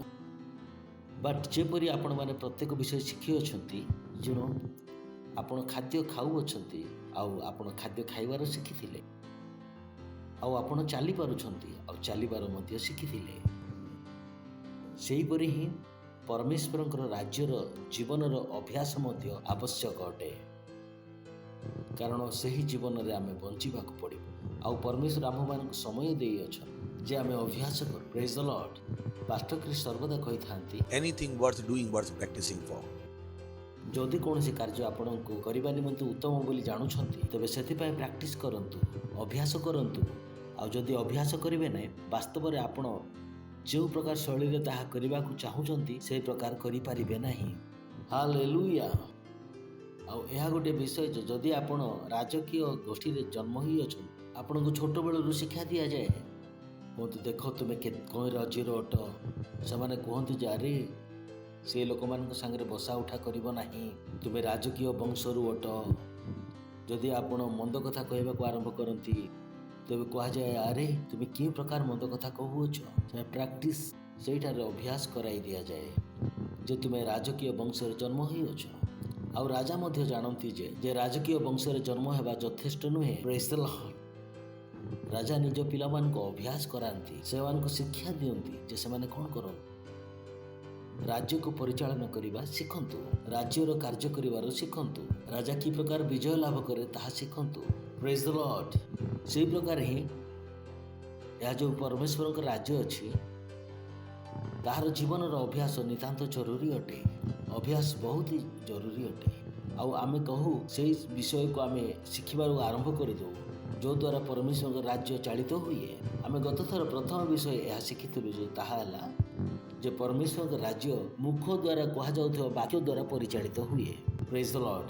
ବଟ୍ ଯେପରି ଆପଣମାନେ ପ୍ରତ୍ୟେକ ବିଷୟ ଶିଖିଅଛନ୍ତି, ଆପଣ ଖାଦ୍ୟ ଖାଉଅଛନ୍ତି, ଆଉ ଆପଣ ଖାଦ୍ୟ ଖାଇବାର ଶିଖିଥିଲେ, ଆଉ ଆପଣ ଚାଲିପାରୁଛନ୍ତି, ଆଉ ଚାଲିବାର ମଧ୍ୟ ଶିଖିଥିଲେ। ସେହିପରି ହିଁ ପରମେଶ୍ୱରଙ୍କର ରାଜ୍ୟର ଜୀବନର ଅଭ୍ୟାସ ମଧ୍ୟ ଆବଶ୍ୟକ ଅଟେ। କାରଣ ସେହି ଜୀବନରେ ଆମେ ବଞ୍ଚିବାକୁ ପଡ଼ିବ। ଆଉ ପରମେଶ୍ୱର ଆମ୍ଭମାନଙ୍କୁ ସମୟ ଦେଇଅଛନ୍ତି ଯେ ଆମେ ଅଭ୍ୟାସ କରୁ। ପ୍ରେଜ୍ ଦ ଲର୍ଡ। ପାଷ୍ଟର କ୍ରିସ୍ ସର୍ବଦା କହିଥାନ୍ତି, anything worth doing, worth practicing for. ଯଦି କୌଣସି କାର୍ଯ୍ୟ ଆପଣଙ୍କୁ କରିବା ନିମନ୍ତେ ଉତ୍ତମ ବୋଲି ଜାଣୁଛନ୍ତି, ତେବେ ସେଥିପାଇଁ ପ୍ରାକ୍ଟିସ୍ କରନ୍ତୁ, ଅଭ୍ୟାସ କରନ୍ତୁ। ଆଉ ଯଦି ଅଭ୍ୟାସ କରିବେ ନାହିଁ, ବାସ୍ତବରେ ଆପଣ ଯେଉଁ ପ୍ରକାର ଶୈଳୀରେ ତାହା କରିବାକୁ ଚାହୁଁଛନ୍ତି ସେହି ପ୍ରକାର କରିପାରିବେ ନାହିଁ। ହାଲେଲୁୟା। ଆଉ ଏହା ଗୋଟିଏ ବିଷୟ ଯେ ଯଦି ଆପଣ ରାଜକୀୟ ଗୋଷ୍ଠୀରେ ଜନ୍ମ ହୋଇଅଛନ୍ତି, ଆପଣଙ୍କୁ ଛୋଟବେଳରୁ ଶିକ୍ଷା ଦିଆଯାଏ, କୁହନ୍ତୁ ଦେଖ ତୁମେ କଣ ରାଜ୍ୟର ଅଟ। ସେମାନେ କୁହନ୍ତି ଯେ ଆରେ ସେ ଲୋକମାନଙ୍କ ସାଙ୍ଗରେ ବସା ଉଠା କରିବ ନାହିଁ, ତୁମେ ରାଜକୀୟ ବଂଶରୁ ଅଟ। ଯଦି ଆପଣ ମନ୍ଦ କଥା କହିବାକୁ ଆରମ୍ଭ କରନ୍ତି, ତେବେ କୁହାଯାଏ ଆରେ ତୁମେ କି ପ୍ରକାର ମନ୍ଦ କଥା କହୁଅଛ। ପ୍ରାକ୍ଟିସ୍ ସେଇଠାରେ ଅଭ୍ୟାସ କରାଇ ଦିଆଯାଏ ଯେ ତୁମେ ରାଜକୀୟ ବଂଶରେ ଜନ୍ମ ହୋଇଅଛ। ଆଉ ରାଜା ମଧ୍ୟ ଜାଣନ୍ତି ଯେ ରାଜକୀୟ ବଂଶରେ ଜନ୍ମ ହେବା ଯଥେଷ୍ଟ ନୁହେଁ। ପ୍ରେଜ୍ ଦ ଲର୍ଡ। ରାଜା ନିଜ ପିଲାମାନଙ୍କୁ ଅଭ୍ୟାସ କରାନ୍ତି, ସେମାନଙ୍କୁ ଶିକ୍ଷା ଦିଅନ୍ତି ଯେ ସେମାନେ କ'ଣ କରନ୍ତି। ରାଜ୍ୟକୁ ପରିଚାଳନା କରିବା ଶିଖନ୍ତୁ, ରାଜ୍ୟର କାର୍ଯ୍ୟ କରିବାର ଶିଖନ୍ତୁ, ରାଜା କି ପ୍ରକାର ବିଜୟ ଲାଭ କରେ ତାହା ଶିଖନ୍ତୁ। ପ୍ରେଜ୍ ଦ ଲର୍ଡ। ସେହି ପ୍ରକାର ହିଁ ଏହା ଯେଉଁ ପରମେଶ୍ୱରଙ୍କ ରାଜ୍ୟ ଅଛି, ତାହାର ଜୀବନର ଅଭ୍ୟାସ ନିତାନ୍ତ ଜରୁରୀ ଅଟେ। ଅଭ୍ୟାସ ବହୁତ ଜରୁରୀ ଅଟେ। ଆଉ ଆମେ କହୁ ସେହି ବିଷୟକୁ ଆମେ ଶିଖିବାକୁ ଆରମ୍ଭ କରିଦେଉ, ଯଦ୍ୱାରା ପରମେଶ୍ୱରଙ୍କ ରାଜ୍ୟ ଚାଳିତ ହୁଏ। ଆମେ ଗତଥର ପ୍ରଥମ ବିଷୟ ଏହା ଶିଖିଥିଲୁ ଯେ ତାହା ହେଲା ଯେ ପରମେଶ୍ୱରଙ୍କ ରାଜ୍ୟ ମୁଖ ଦ୍ୱାରା କୁହାଯାଉଥିବା ବାକ୍ୟ ଦ୍ୱାରା ପରିଚାଳିତ ହୁଏ। ପ୍ରେଜ୍ ଦ ଲର୍ଡ।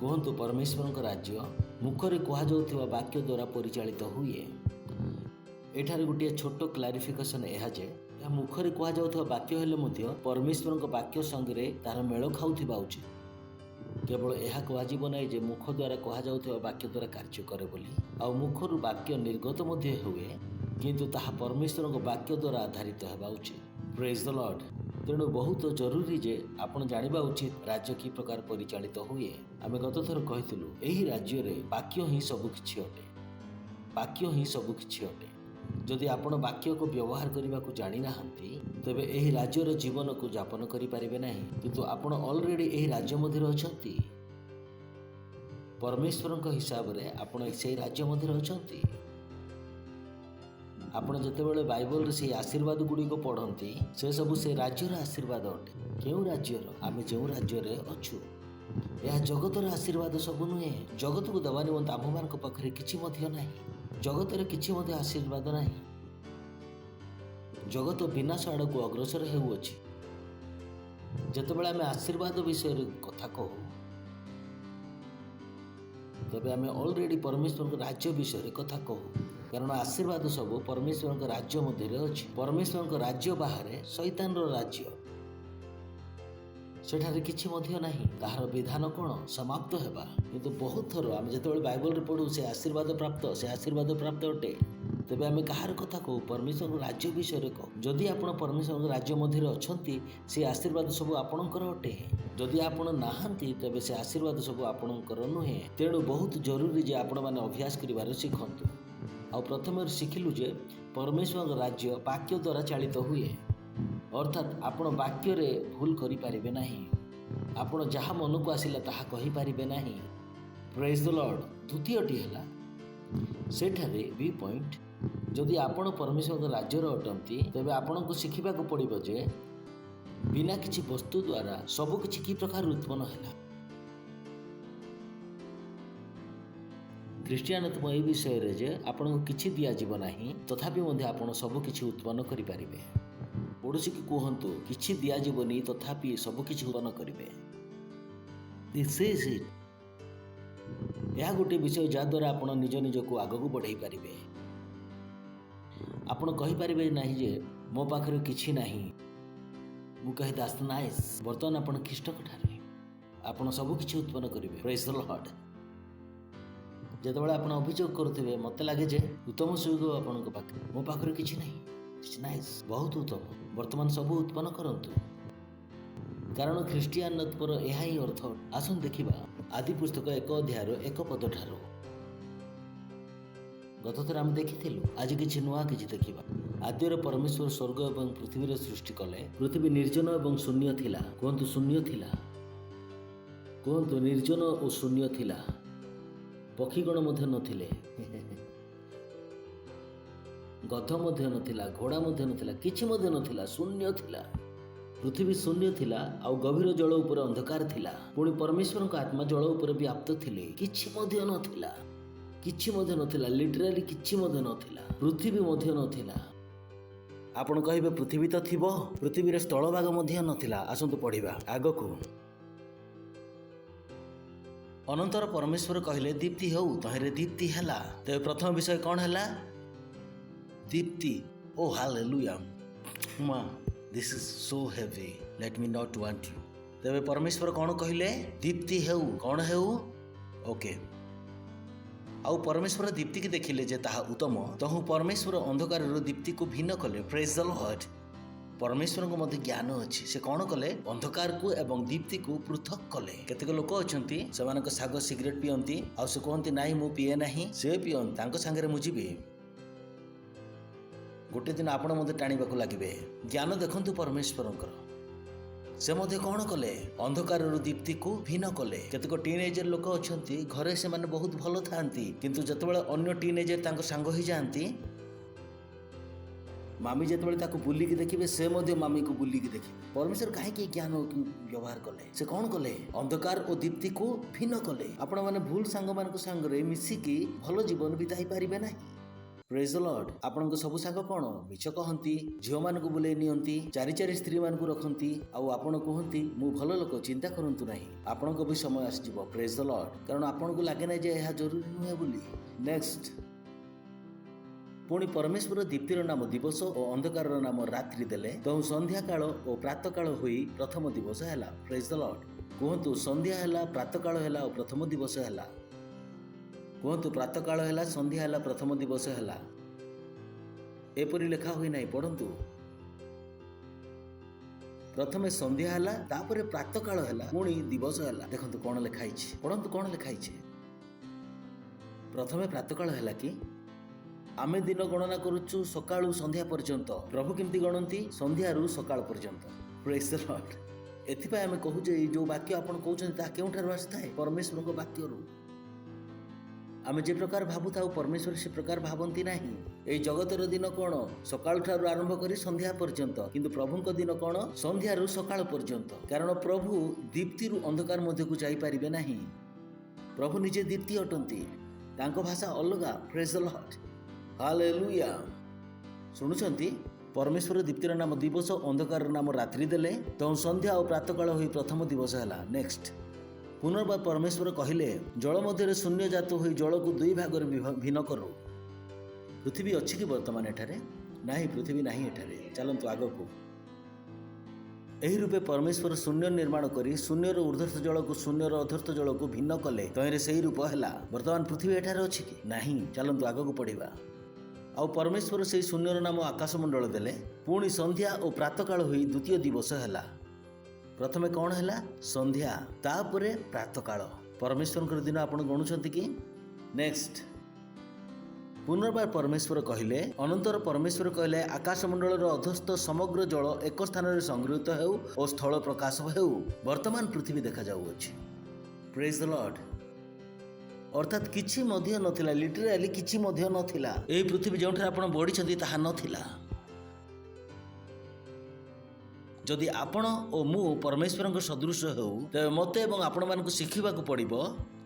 କୁହନ୍ତୁ ପରମେଶ୍ୱରଙ୍କ ରାଜ୍ୟ ମୁଖରେ କୁହାଯାଉଥିବା ବାକ୍ୟ ଦ୍ୱାରା ପରିଚାଳିତ ହୁଏ। ଏଠାରେ ଗୋଟିଏ ଛୋଟ କ୍ଲାରିଫିକେସନ୍ ଏହା ଯେ ଏହା ମୁଖରେ କୁହାଯାଉଥିବା ବାକ୍ୟ ହେଲେ ମଧ୍ୟ ପରମେଶ୍ୱରଙ୍କ ବାକ୍ୟ ସଙ୍ଗରେ ତାହାର ମେଳ ଖାଉଥିବା ଉଚିତ। କେବଳ ଏହା କୁହାଯିବ ନାହିଁ ଯେ ମୁଖ ଦ୍ୱାରା କୁହାଯାଉଥିବା ବାକ୍ୟ ଦ୍ୱାରା କାର୍ଯ୍ୟ କରେ ବୋଲି। ଆଉ ମୁଖରୁ ବାକ୍ୟ ନିର୍ଗତ ମଧ୍ୟ ହୁଏ, କିନ୍ତୁ ତାହା ପରମେଶ୍ୱରଙ୍କ ବାକ୍ୟ ଦ୍ୱାରା ଆଧାରିତ ହେବା ଉଚିତ। ପ୍ରେଜ୍ ଦ ଲର୍ଡ। ତେଣୁ ବହୁତ ଜରୁରୀ ଯେ ଆପଣ ଜାଣିବା ଉଚିତ ରାଜ୍ୟ କି ପ୍ରକାର ପରିଚାଳିତ ହୁଏ। ଆମେ ଗତଥର କହିଥିଲୁ ଏହି ରାଜ୍ୟରେ ବାକ୍ୟ ହିଁ ସବୁ କିଛି ଅଟେ। ବାକ୍ୟ ହିଁ ସବୁ କିଛି ଅଟେ। ଯଦି ଆପଣ ବାକ୍ୟକୁ ବ୍ୟବହାର କରିବାକୁ ଜାଣିନାହାନ୍ତି, ତେବେ ଏହି ରାଜ୍ୟର ଜୀବନକୁ ଯାପନ କରିପାରିବେ ନାହିଁ। କିନ୍ତୁ ଆପଣ ଅଲରେଡ଼ି ଏହି ରାଜ୍ୟ ମଧ୍ୟରେ ଅଛନ୍ତି। ପରମେଶ୍ୱରଙ୍କ ହିସାବରେ ଆପଣ ସେହି ରାଜ୍ୟ ମଧ୍ୟରେ ଅଛନ୍ତି। ଆପଣ ଯେତେବେଳେ ବାଇବଲରେ ସେହି ଆଶୀର୍ବାଦ ଗୁଡ଼ିକ ପଢ଼ନ୍ତି, ସେସବୁ ସେ ରାଜ୍ୟର ଆଶୀର୍ବାଦ ଅଟେ। କେଉଁ ରାଜ୍ୟର? ଆମେ ଯେଉଁ ରାଜ୍ୟରେ ଅଛୁ, ଏହା ଜଗତର ଆଶୀର୍ବାଦ ସବୁ ନୁହେଁ। ଜଗତକୁ ଦେବା ନିମନ୍ତେ ଆମ୍ଭମାନଙ୍କ ପାଖରେ କିଛି ମଧ୍ୟ ନାହିଁ। ଜଗତରେ କିଛି ମଧ୍ୟ ଆଶୀର୍ବାଦ ନାହିଁ। ଜଗତ ବିନାଶ ଆଡ଼କୁ ଅଗ୍ରସର ହେଉଅଛି। ଯେତେବେଳେ ଆମେ ଆଶୀର୍ବାଦ ବିଷୟରେ କଥା କହୁ, ତେବେ ଆମେ ଅଲରେଡ଼ି ପରମେଶ୍ୱରଙ୍କ ରାଜ୍ୟ ବିଷୟରେ କଥା କହୁ। କାରଣ ଆଶୀର୍ବାଦ ସବୁ ପରମେଶ୍ୱରଙ୍କ ରାଜ୍ୟ ମଧ୍ୟରେ ଅଛି। ପରମେଶ୍ୱରଙ୍କ ରାଜ୍ୟ ବାହାରେ ଶୈତାନର ରାଜ୍ୟ, ସେଠାରେ କିଛି ମଧ୍ୟ ନାହିଁ। ତାହାର ବିଧାନ କ'ଣ? ସମାପ୍ତ ହେବା। କିନ୍ତୁ ବହୁତ ଥର ଆମେ ଯେତେବେଳେ ବାଇବଲରେ ପଢ଼ୁ ସେ ଆଶୀର୍ବାଦ ପ୍ରାପ୍ତ ଅଟେ। तेबे आमे कहार कथा कहू परमेश्वर राज्य विषय कहू जदि आपण परमेश्वर राज्य मध्य अछंती से आशीर्वाद सब आपणकर अटे जदि आपण नाहांती तेबे से आशीर्वाद सब आपणकर नुहे तेणु बहुत जरूरी जे आपण माने अभ्यास करिवार शिखंतु आ प्रथम शिखिलु जे परमेश्वर राज्य वाक्य द्वारा चालित हुए अर्थात आपण वाक्य रे भूल करि पारिबे नाही आपण जहा मन को आसिला ताहा कहि पारिबे नाही प्रेज द लॉर्ड द्वितीयटी हैला सेठारे बी पॉइंट जदि आपण परमेश्वर राज्यर अटंती तेबे आपनको शिखिबा को पड़िबो जे बिना किछि वस्तु द्वारा सब किछि की प्रकार उत्पन्न हैला ख्रीष्टियानिज्म ए विषय रे जे आपनको किछि दिया जीव नाही तथापि मध्ये आपण सब किछि उत्पन्न करि पारिबे पड़ोसी की कहंतु किछि दिया जीवनी तथापि सब किछि उत्पन्न करिवे दिस इज इट यह गोटे विषय जहाद्वारा आप निज निज को आग को बढ़ाई पारे आपण कहींपारे ना जे मो पाखे किसी ना मु कहे दैट्स नाइस बर्तमान आपण ख्रीष्ट ठारे आपण सब किछि उत्पन्न करेंगे प्रेज द लॉर्ड जेतेबेले आपण अभियोग करुथिबे मते लागे जे उत्तम सुयोग आपनक पाखे मो पाखे किछि नाही इट्स नाइस बहुत उत्तम वर्तमान सब उत्पन्न करंतु कारण ख्रीष्टियानिज्म यह ही अर्थ आसन देखिबा आदि पुस्तक 1 अध्याय 1 पद ठारो गत थर आम देखिथिलु आज किछि नुआ किछि देखिबा आद्यर परमेश्वर स्वर्ग एवं पृथ्वी सृष्टि कले पृथ्वी निर्जन एवं शून्य थिला कहंतु शून्य थिला कहंतु निर्जन और शून्य थिला पक्षीगण मध्य नथिले गध मध्य नथिला घोड़ा मध्य नथिला किछि मध्य नथिला शून्य थिला पृथ्वी शून्य थिला आ गभीर जल उपर अंधकार थिला पुणी परमेश्वर का आत्मा जल उपर व्याप्त थिले किछि मध्य नथिला किछि मध्य नथिला लिटराली किछि मध्य नथिला पृथ्वी मध्य नथिला आपण कहिबे पृथ्वी तो थिबो पृथ्वी रे स्थल भाग मध्य नथिला आसंतु पढिबा आगकू अनंतर परमेश्वर कहिले दीप्ति हौ तहरे दीप्ति हैला ते प्रथम विषय कौन हैला दीप्ति ओ हालेलुया मा this is so heavy let me not want you तेबे परमेश्वर कौन कहिले दीप्ति हेउ कौन हेउ ओके आउ परमेश्वर दीप्ति की देखिले जे ताहा उत्तम तहु परमेश्वर अंधकार दीप्ति को भिन्न कले प्रेज द लॉर्ड परमेश्वर को मध्य ज्ञान अच्छी से कौन कले अंधकार को एवं दीप्ति को पृथक कले केतेक लोक अछंती सेमानक साग सिगरेट पियंती आ से कहंती नाही मु पिए नाही से पियन तांको संगे मु जीबी गोटे दिन आपण मते टाणीबाकू लागिबे ज्ञान देखंतु परमेश्वरंकर से मते कौन कले अंधकार दीप्ति को भिन्न कले केतेक टीनेजर लोक अछंती घरे से माने बहुत भलो थांती किंतु जतबेले अन्य टीनेजर तांको संग होई जांती मामी जतबेले ताको बुल्ली की देखिबे से मते मामी को बुल्ली की देखिबे परमेश्वर काहे के ज्ञान व्यवहार कले से कौन कले अंधकार और दीप्ति को भिन्न कले आपण माने भूल सांग मान को संग रे मिसी की भलो जीवन बिताई पारिबे नाही प्रेज द लॉर्ड आपण सब सांग कौन मिछ कहती झील मान को बुले नियंती चारि चारि स्त्री मान को रखती आउ आपण कहती मु भल लोक चिंता करंतु नाही आपण को भी समय आसीजिवो प्रेज द लॉर्ड कारण आपण को लागे ना जे यह जरूरी नुहे बोली नेक्स्ट पुणी परमेश्वर दीप्तिर नाम दिवस और अंधकार नाम रात्रि देले तो संध्या काल और प्रातः काल हुई प्रथम दिवस हैला प्रेज द लॉर्ड कहतु संध्या हैला प्रातः काल हैला और प्रथम दिवस हैला कहतु प्रातः काल हैला संध्या हैला प्रथम दिवस हैला एपरि लेखा हुई नहीं पढ़ंतु प्रथमे संध्या हैला तापरे प्रातः काल हैला पुणी दिवस हैला देखंतु कोन लेखाई छी पढ़ंतु कोन लेखाई छी प्रथमे प्रातः काल हैला कि आमे दिन गणना करूछु सकाळु संध्या पर्यंत प्रभु केमती गणंती संध्यारु सकाळ पर्यंत प्रेज द लॉर्ड एथिपा आमे कहू जे जो वाक्य आपण कहउछन ता केउठार आस्थाय परमेश्वर को वाक्यरु आमे जे प्रकार भाबु थाउ परमेश्वर से प्रकार भाबंती नाही ए जगतर दिन कोन सकाळ ठारु आरंभ करी संध्या पर्यंत किंतु प्रभुଙ୍କ दिन कोन संध्यारु सकाळ पर्यंत कारण प्रभु दीप्तिरु अंधकार मध्य को जाई परिबे नाही प्रभु निजे दीप्ति अटंती तांको भाषा अलगा प्रेज द लॉर्ड हालेलुया सुनुचंती परमेश्वर दीप्तिर नाम दिवस अंधकार नाम रात्रि देले तो संध्या और प्रातःकाल हुई प्रथम दिवस हैला नेक्स्ट पुनर्बार परमेश्वर कहिले जल मध्य शून्य जात हुई जल को दुई भाग भिन्न करू पृथ्वी अच्छी कि वर्तमान एठारे नाही पृथ्वी नाही एठारे चलंतु आग को एही रूपे परमेश्वर शून्य निर्माण करी शून्यर ऊर्ध्वस्थ जल को शून्यर अधस्थ जल को भिन्न कले तहिरे सही रूप हैला वर्तमान पृथ्वी एठारे अछि कि नाही चलंतु आग को पढ़िबा ଆଉ ପରମେଶ୍ୱର ସେହି ଶୂନ୍ୟର ନାମ ଆକାଶମଣ୍ଡଳ ଦେଲେ। ପୁଣି ସନ୍ଧ୍ୟା ଓ ପ୍ରାତଃକାଳ ହୋଇ ଦ୍ୱିତୀୟ ଦିବସ ହେଲା। ପ୍ରଥମେ କ'ଣ ହେଲା? ସନ୍ଧ୍ୟା, ତାପରେ ପ୍ରାତଃକାଳ। ପରମେଶ୍ୱରଙ୍କର ଦିନ ଆପଣ ଗଣୁଛନ୍ତି କି? ନେକ୍ସଟ, ପୁନର୍ବାର ପରମେଶ୍ୱର କହିଲେ, ଅନନ୍ତର ପରମେଶ୍ୱର କହିଲେ, ଆକାଶମଣ୍ଡଳର ଅଧସ୍ଥ ସମଗ୍ର ଜଳ ଏକ ସ୍ଥାନରେ ସଂଗୃହୀତ ହେଉ ଓ ସ୍ଥଳ ପ୍ରକାଶ ହେଉ। ବର୍ତ୍ତମାନ ପୃଥିବୀ ଦେଖାଯାଉଅଛି। ପ୍ରେଜ୍ ଦ ଲର୍ଡ। ଅର୍ଥାତ୍ କିଛି ମଧ୍ୟ ନଥିଲା, ଲିଟରାଲି କିଛି ମଧ୍ୟ ନଥିଲା। ଏହି ପୃଥିବୀ ଯେଉଁଠାରେ ଆପଣ ବଢ଼ିଛନ୍ତି ତାହା ନଥିଲା। ଯଦି ଆପଣ ଓ ମୁଁ ପରମେଶ୍ୱରଙ୍କ ସଦୃଶ ହେଉ, ତେବେ ମୋତେ ଏବଂ ଆପଣମାନଙ୍କୁ ଶିଖିବାକୁ ପଡ଼ିବ,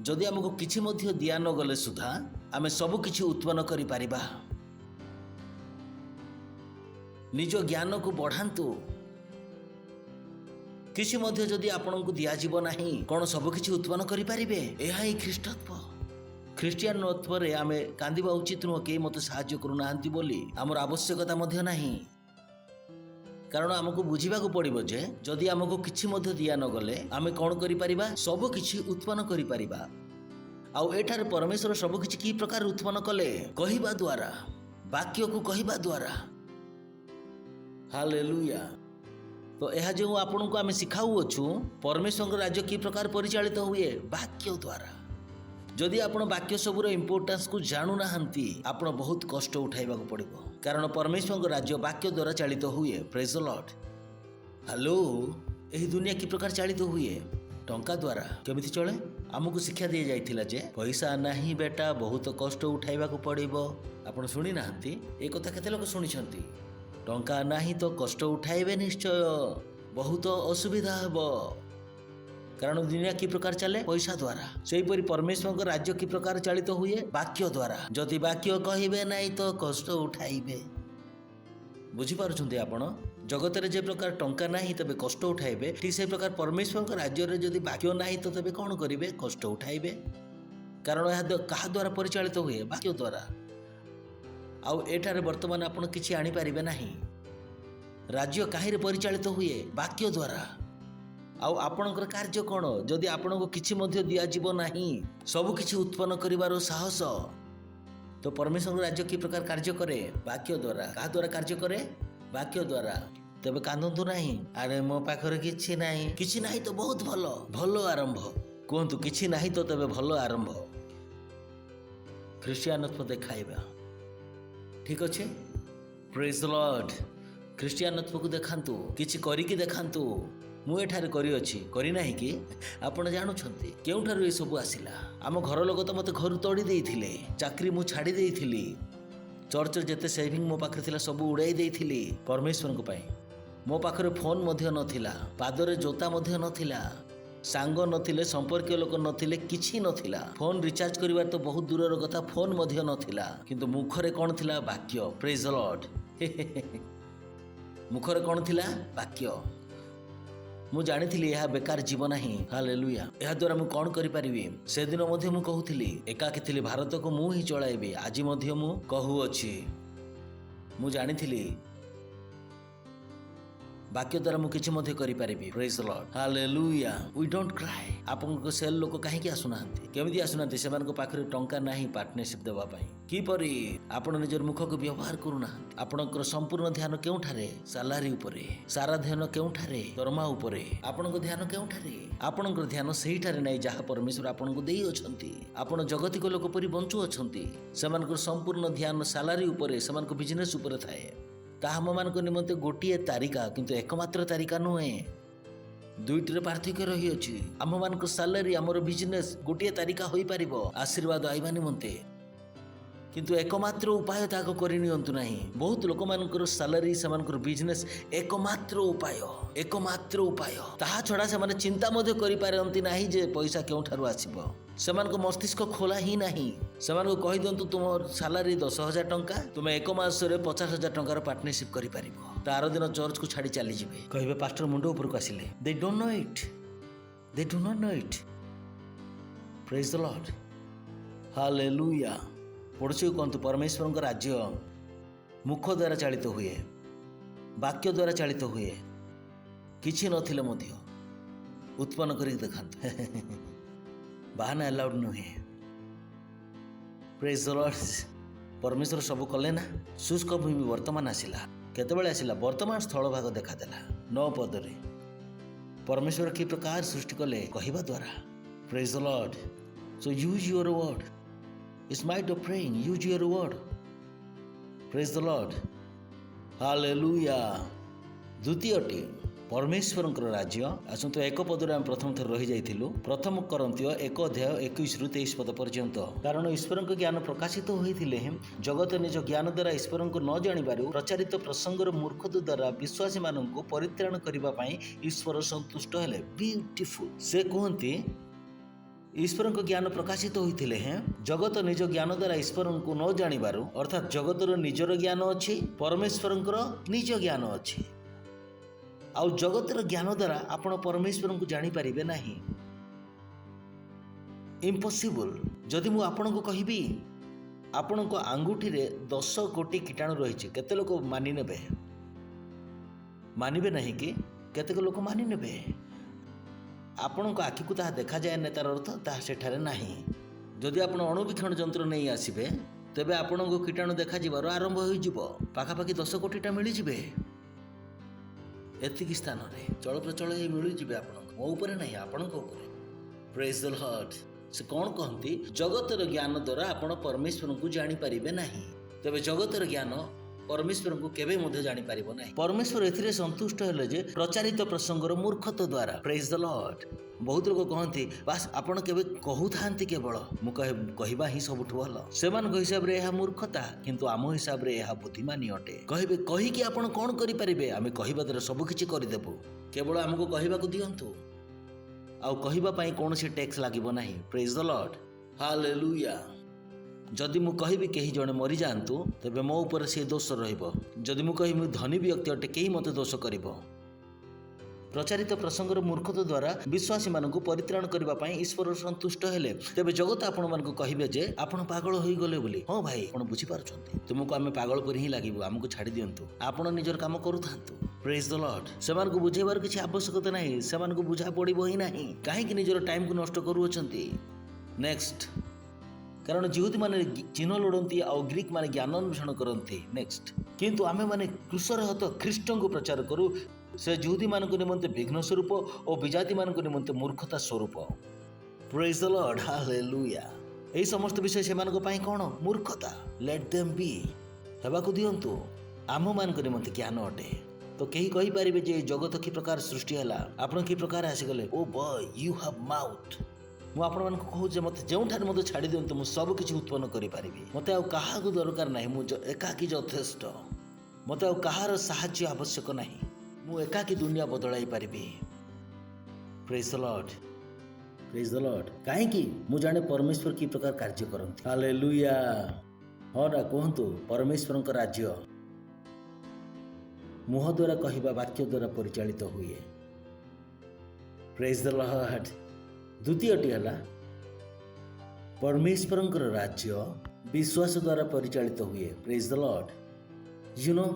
ଯଦି ଆମକୁ କିଛି ମଧ୍ୟ ଦିଆ ନଗଲେ ସୁଦ୍ଧା ଆମେ ସବୁକିଛି ଉତ୍ପନ୍ନ କରିପାରିବା। ନିଜ ଜ୍ଞାନକୁ ବଢ଼ାନ୍ତୁ। କିଛି ମଧ୍ୟ ଯଦି ଆପଣଙ୍କୁ ଦିଆଯିବ ନାହିଁ, କ'ଣ ସବୁକିଛି ଉତ୍ପନ୍ନ କରିପାରିବେ? ଏହା ହିଁ ଖ୍ରୀଷ୍ଟତ୍ୱ। ଖ୍ରୀଷ୍ଟିଆନତ୍ୱରେ ଆମେ କାନ୍ଦିବା ଉଚିତ ନୁହଁ, କେହି ମୋତେ ସାହାଯ୍ୟ କରୁନାହାନ୍ତି ବୋଲି। ଆମର ଆବଶ୍ୟକତା ମଧ୍ୟ ନାହିଁ। କାରଣ ଆମକୁ ବୁଝିବାକୁ ପଡ଼ିବ ଯେ ଯଦି ଆମକୁ କିଛି ମଧ୍ୟ ଦିଆ ନଗଲେ ଆମେ କ'ଣ କରିପାରିବା? ସବୁକିଛି ଉତ୍ପନ୍ନ କରିପାରିବା। ଆଉ ଏଠାରେ ପରମେଶ୍ୱର ସବୁକିଛି କି ପ୍ରକାର ଉତ୍ପନ୍ନ କଲେ? କହିବା ଦ୍ୱାରା, ବାକ୍ୟକୁ କହିବା ଦ୍ୱାରା। ହାଲେଲୁୟା। ତ ଏହା ଯେଉଁ ଆପଣଙ୍କୁ ଆମେ ଶିଖାଉଅଛୁ, ପରମେଶ୍ୱରଙ୍କ ରାଜ୍ୟ କି ପ୍ରକାର ପରିଚାଳିତ ହୁଏ? ବାକ୍ୟ ଦ୍ୱାରା। ଯଦି ଆପଣ ବାକ୍ୟ ସବୁର ଇମ୍ପୋର୍ଟାନ୍ସକୁ ଜାଣୁନାହାନ୍ତି, ଆପଣ ବହୁତ କଷ୍ଟ ଉଠାଇବାକୁ ପଡ଼ିବ। କାରଣ ପରମେଶ୍ୱରଙ୍କ ରାଜ୍ୟ ବାକ୍ୟ ଦ୍ୱାରା ଚାଳିତ ହୁଏ। ପ୍ରେଜ୍ ଦ ଲର୍ଡ। ହ୍ୟାଲୋ। ଏହି ଦୁନିଆ କି ପ୍ରକାର ଚାଳିତ ହୁଏ? ଟଙ୍କା ଦ୍ୱାରା। କେମିତି ଚଳେ? ଆମକୁ ଶିକ୍ଷା ଦିଆଯାଇଥିଲା ଯେ ପଇସା ନାହିଁ ବେଟା, ବହୁତ କଷ୍ଟ ଉଠାଇବାକୁ ପଡ଼ିବ। ଆପଣ ଶୁଣିନାହାନ୍ତି? ଏ କଥା କେତେ ଲୋକ ଶୁଣିଛନ୍ତି? ଟଙ୍କା ନାହିଁ ତ କଷ୍ଟ ଉଠାଇବେ ନିଶ୍ଚୟ, ବହୁତ ଅସୁବିଧା ହେବ। କାରଣ ଦୁନିଆ କି ପ୍ରକାର ଚାଲେ? ପଇସା ଦ୍ୱାରା। ସେହିପରି ପରମେଶ୍ୱରଙ୍କ ରାଜ୍ୟ କି ପ୍ରକାର ଚାଳିତ ହୁଏ? ବାକ୍ୟ ଦ୍ୱାରା। ଯଦି ବାକ୍ୟ କହିବେ ନାହିଁ ତ କଷ୍ଟ ଉଠାଇବେ। ବୁଝିପାରୁଛନ୍ତି ଆପଣ? ଜଗତରେ ଯେ ପ୍ରକାର ଟଙ୍କା ନାହିଁ ତେବେ କଷ୍ଟ ଉଠାଇବେ, ଠିକ୍ ସେହି ପ୍ରକାର ପରମେଶ୍ୱରଙ୍କ ରାଜ୍ୟରେ ଯଦି ବାକ୍ୟ ନାହିଁ ତ ତେବେ କ'ଣ କରିବେ? କଷ୍ଟ ଉଠାଇବେ। କାରଣ ଏହା କାହା ଦ୍ୱାରା ପରିଚାଳିତ ହୁଏ? ବାକ୍ୟ ଦ୍ୱାରା। ଆଉ ଏଠାରେ ବର୍ତ୍ତମାନ ଆପଣ କିଛି ଆଣିପାରିବେ ନାହିଁ। ରାଜ୍ୟ କାହିଁରେ ପରିଚାଳିତ ହୁଏ? ବାକ୍ୟ ଦ୍ୱାରା। ଆଉ ଆପଣଙ୍କର କାର୍ଯ୍ୟ କ'ଣ? ଯଦି ଆପଣଙ୍କୁ କିଛି ମଧ୍ୟ ଦିଆଯିବ ନାହିଁ, ସବୁକିଛି ଉତ୍ପନ୍ନ କରିବାର ସାହସ, ତ ପରମେଶ୍ୱରଙ୍କ ରାଜ୍ୟ କି ପ୍ରକାର କାର୍ଯ୍ୟ କରେ? ବାକ୍ୟ ଦ୍ୱାରା। କାହା ଦ୍ୱାରା କାର୍ଯ୍ୟ କରେ? ବାକ୍ୟ ଦ୍ୱାରା। ତେବେ କାନ୍ଦନ୍ତୁ ନାହିଁ, ଆରେ ମୋ ପାଖରେ କିଛି ନାହିଁ। କିଛି ନାହିଁ ତ ବହୁତ ଭଲ, ଭଲ ଆରମ୍ଭ। କୁହନ୍ତୁ, କିଛି ନାହିଁ ତ ତେବେ ଭଲ ଆରମ୍ଭ। ଖ୍ରୀଷ୍ଟିଆନତ୍ୱ ଦେଖାଇବା। ଠିକ୍ ଅଛି? ପ୍ରେଜ୍ ଦ ଲର୍ଡ। ଖ୍ରୀଷ୍ଟିଆନତ୍ୱକୁ ଦେଖାନ୍ତୁ, କିଛି କରିକି ଦେଖାନ୍ତୁ। ମୁଁ ଏଠାରେ କରିଅଛି, କରିନାହିଁ କି? ଆପଣ ଜାଣୁଛନ୍ତି କେଉଁଠାରୁ ଏସବୁ ଆସିଲା? ଆମ ଘର ଲୋକ ତ ମୋତେ ଘରୁ ତଡ଼ି ଦେଇଥିଲେ, ଚାକିରି ମୁଁ ଛାଡ଼ି ଦେଇଥିଲି, ଚର୍ଚ୍ଚରେ ଯେତେ ସେଭିଂ ମୋ ପାଖରେ ଥିଲା ସବୁ ଉଡ଼ାଇ ଦେଇଥିଲି ପରମେଶ୍ୱରଙ୍କ ପାଇଁ। ମୋ ପାଖରେ ଫୋନ୍ ମଧ୍ୟ ନଥିଲା, ପାଦରେ ଜୋତା ମଧ୍ୟ ନଥିଲା, ସାଙ୍ଗ ନଥିଲେ, ସମ୍ପର୍କୀୟ ଲୋକ ନଥିଲେ, କିଛି ନଥିଲା। ଫୋନ୍ ରିଚାର୍ଜ କରିବାର ତ ବହୁତ ଦୂରର କଥା, ଫୋନ୍ ମଧ୍ୟ ନଥିଲା। କିନ୍ତୁ ମୁଖରେ କ'ଣ ଥିଲା? ବାକ୍ୟ। ପ୍ରେଜ୍ ଦ ଲର୍ଡ। ମୁଖରେ କ'ଣ ଥିଲା? ବାକ୍ୟ। ମୁଁ ଜାଣିଥିଲି ଏହା ବେକାର ଯିବ ନାହିଁ। ହାଲେଲୁୟା। ଏହା ଦ୍ୱାରା ମୁଁ କ'ଣ କରିପାରିବି? ସେଦିନ ମଧ୍ୟ ମୁଁ କହୁଥିଲି, ଏକାକୀ ଥିଲି, ଭାରତକୁ ମୁଁ ହିଁ ଚଳାଇବି। ଆଜି ମଧ୍ୟ ମୁଁ କହୁଅଛି, ମୁଁ ଜାଣିଥିଲି ବାକ୍ୟ ଦ୍ୱାରା ମୁଁ କିଛି ମଧ୍ୟ କରିପାରିବି। Praise the Lord. Hallelujah. We don't cry. ଆପଣଙ୍କ ସେଲ୍ ଲୋକ କାହିଁକି ଆସୁନାହାନ୍ତି? କେମିତି ଆସୁନାହାନ୍ତି? ସେମାନଙ୍କ ପାଖରେ ଟଙ୍କା ନାହିଁ ପାର୍ଟନରସିପ୍ ଦେବା ପାଇଁ। କିପରି? ଆପଣ ନିଜର ମୁଖକୁ ବ୍ୟବହାର କରୁନାହାନ୍ତି। ଆପଣଙ୍କର ସମ୍ପୂର୍ଣ୍ଣ ଧ୍ୟାନ କେଉଁଠାରେ? ସାଲାରୀ ଉପରେ। ସାରା ଧ୍ୟାନ କେଉଁଠାରେ? ଦରମା ଉପରେ। ଆପଣଙ୍କ ଧ୍ୟାନ କେଉଁଠାରେ? ଆପଣଙ୍କର ଧ୍ୟାନ ସେଇଠାରେ ନାହିଁ ଯାହା ପରମେଶ୍ୱର ଆପଣଙ୍କୁ ଦେଇଅଛନ୍ତି। ଆପଣ ଜଗତିକ ଲୋକ ପରି ବଞ୍ଚୁଅଛନ୍ତି। ସେମାନଙ୍କର ସମ୍ପୂର୍ଣ୍ଣ ଧ୍ୟାନ ସାଲାରୀ ଉପରେ, ସେମାନଙ୍କ ବିଜନେସ୍ ଉପରେ ଥାଏ। ତାହା ଆମମାନଙ୍କ ନିମନ୍ତେ ଗୋଟିଏ ତାରିକା, କିନ୍ତୁ ଏକମାତ୍ର ତାରିକା ନୁହେଁ। ଦୁଇଟିର ପାର୍ଥକ୍ୟ ରହିଅଛି। ଆମମାନଙ୍କ ସାଲାରୀ, ଆମର ବିଜନେସ୍ ଗୋଟିଏ ତାରିକା ହୋଇପାରିବ ଆଶୀର୍ବାଦ ଆଇବା ନିମନ୍ତେ, କିନ୍ତୁ ଏକମାତ୍ର ଉପାୟ ତାହାକୁ କରିନିଅନ୍ତୁ ନାହିଁ। ବହୁତ ଲୋକମାନଙ୍କର ସାଲାରୀ, ସେମାନଙ୍କର ବିଜନେସ୍ ଏକମାତ୍ର ଉପାୟ, ଏକମାତ୍ର ଉପାୟ। ତାହା ଛଡ଼ା ସେମାନେ ଚିନ୍ତା ମଧ୍ୟ କରିପାରନ୍ତି ନାହିଁ ଯେ ପଇସା କେଉଁଠାରୁ ଆସିବ। ସେମାନଙ୍କ ମସ୍ତିଷ୍କ ଖୋଲା ହିଁ ନାହିଁ। ସେମାନଙ୍କୁ କହିଦିଅନ୍ତୁ ତୁମ ସାଲାରୀ 10,000 ଟଙ୍କା, ତୁମେ ଏକ ମାସରେ 50,000 ଟଙ୍କାର ପାର୍ଟନରସିପ୍ କରିପାରିବ। ତାର ଦିନ ଚର୍ଚ୍ଚକୁ ଛାଡ଼ି ଚାଲିଯିବେ, କହିବେ ପାଷ୍ଟର ମୁଣ୍ଡ ଉପରକୁ ଆସିଲେ। They don't know it, they do not know it. Praise the Lord. Hallelujah. ପଡ଼ୋଶୀ କୁହନ୍ତୁ, ପରମେଶ୍ୱରଙ୍କ ରାଜ୍ୟ ମୁଖ ଦ୍ୱାରା ଚାଳିତ ହୁଏ, ବାକ୍ୟ ଦ୍ୱାରା ଚାଳିତ ହୁଏ। କିଛି ନଥିଲେ ମଧ୍ୟ ଉତ୍ପନ୍ନ କରିକି ଦେଖାନ୍ତୁ। ବାହାନା ଆଲାଉଡ୍ ନୁହେଁ। ପ୍ରେଜ୍ ଦ ଲର୍ଡ। परमेश्वर सब कले ना शुष्क भूमि वर्तमान आसिला केतेबेले आसिला वर्तमान स्थल भाग देखादेला 9 पदरे परमेश्वर कि प्रकार सृष्टि कले कहवा द्वारा praise the Lord so use your word it's might of praying use your word praise the Lord hallelujah द्वितीयटी परमेश्वर राज्य आसतु एक पदरे आम प्रथम थर रही जाइथिलु प्रथम करंतिय 1 अध्याय 21 रु 23 पद पर्यंत कारण ईश्वर ज्ञान प्रकाशित होइथिले जगत निज ज्ञान द्वारा ईश्वर को न जानिबारु प्रचारित प्रसंगर मूर्खता द्वारा विश्वासी माननकु परित्राण करिबा पई ईश्वर संतुष्ट हेले ब्यूटीफुल से कहंती ईश्वर ज्ञान प्रकाशित होइथिले जगत निज ज्ञान द्वारा ईश्वर को न जानिबारु अर्थात जगतर निजर ज्ञान अछि परमेश्वर निज ज्ञान अछि आउ जगतर ज्ञान द्वारा आपण परमेश्वर को जानी पारिबे नाही इम्पॉसिबल जदि मु आपण को कहबी आपण को आंगुठी रे 10 कोटी कीटाणु रही केते लोक मानि नेबे मानिबे नहीं कि केते लोक मानि नेबे आपण को आखि को ताहा देखा जाए ने तार अर्थ ताहा सेठारे नाही जदि आपण अणुवीक्षण यंत्र नहीं आसीबे तेबे आपण को कीटाणु देखा जिबार आरंभ होई जिवो पाखापाखि 10 कोटीटा मिली जिबे एतिकी स्थान रे चल प्रचल मिली जिबे आपण मो ऊपर नहीं आपण को ऊपर प्रेज द लॉर्ड से कौन कहती जगतर ज्ञान द्वारा आपण परमेश्वर को जानी पारिबे नाही तबे जगतर ज्ञान परमेश्वर को केबे मध्य जानी पारिबो नाही परमेश्वर एथिरे संतुष्ट हेले जे प्रचारित प्रसंगर मूर्खत्व द्वारा प्रेज द लॉर्ड बहुत लोग कहती बास आपण केबे कहू थांती केवल मु कहबा ही सबुठ भल सेमान हिसाब रे यह मूर्खता किंतु आम हिसाब रे यह बुद्धिमानी अटे कहबे कहि कि आपण कोन करि परिबे आमे कहबा द्वारा सब किछि करि देबो केवल हमको कहबा को दियंतु आउ कहबा पई कोनोसी टैक्स लागिबो नाही प्रेज द लॉर्ड हालेलुया जदि मु कहबी केही जणे मरि जांतु तबे मो ऊपर से दोष रहइबो जदि मु कहि मु धनी व्यक्ति अटे केही मते दोष करिवो प्रचारित प्रसंगर मूर्खता द्वारा विश्वासी मानक परित्राण करबा पई ईश्वर संतुष्ट हेले तेबे जगत आपण मानक कहिबे जे आपण पागल होई गले बोली हां भाई आपण बुझी पारुछंती तुमको आमे पागल पर ही लागिबो हमको छाडी दियंतु आपण निजर काम करूथांतु प्रेज द लॉर्ड सेमान को बुझेबार किछि आवश्यकता नाही सेमान को बुझा पड़िबो ही नाही काहे कि निजर टाइम को नष्ट करूछंती नेक्स्ट कारण जिहुदी माने चिन्ह लोड़ती आ ग्रीक माने ज्ञान अन्वेषण करती नेक्स्ट किंतु आमे माने क्रूसर हत ख्रीष्ट को प्रचार करू से जिहुदी मान निमंते विघ्न स्वरूप और विजाति मान निमंते मूर्खता स्वरूप प्रेज द लॉर्ड हालेलुया एही समस्त विषय से मानक पई कोन मूर्खता लेट देम बी हेबा को दियंतु आम मान निमंते ज्ञान अटे तो कहीं कहि परिबे जे जगत की प्रकार सृष्टि हला आपण की प्रकार आसी गले oh boy you have mouth मु आपण मान कहू जे मते जेउठार मते छाडी दियंतु मु सब किछि उत्पन्न करि परिबी मते आ काहा को दरकार नाही मु एकाकी यथेष्ट मते आ काहार सहाय्य आवश्यक नाही मु एकाकी दुनिया बदलाई पारिबी प्रेज द लॉर्ड काहे कि मु जाने परमेश्वर की प्रकार कार्य करंती हालेलुया हो ना कहंतु परमेश्वर का राज्य मुह द्वारा कहवा वाक्य द्वारा परिचालित हुए प्रेज द लॉर्ड द्वितीयटी हला परमेश्वर राज्य विश्वास द्वारा परिचालित हुए praise the Lord you know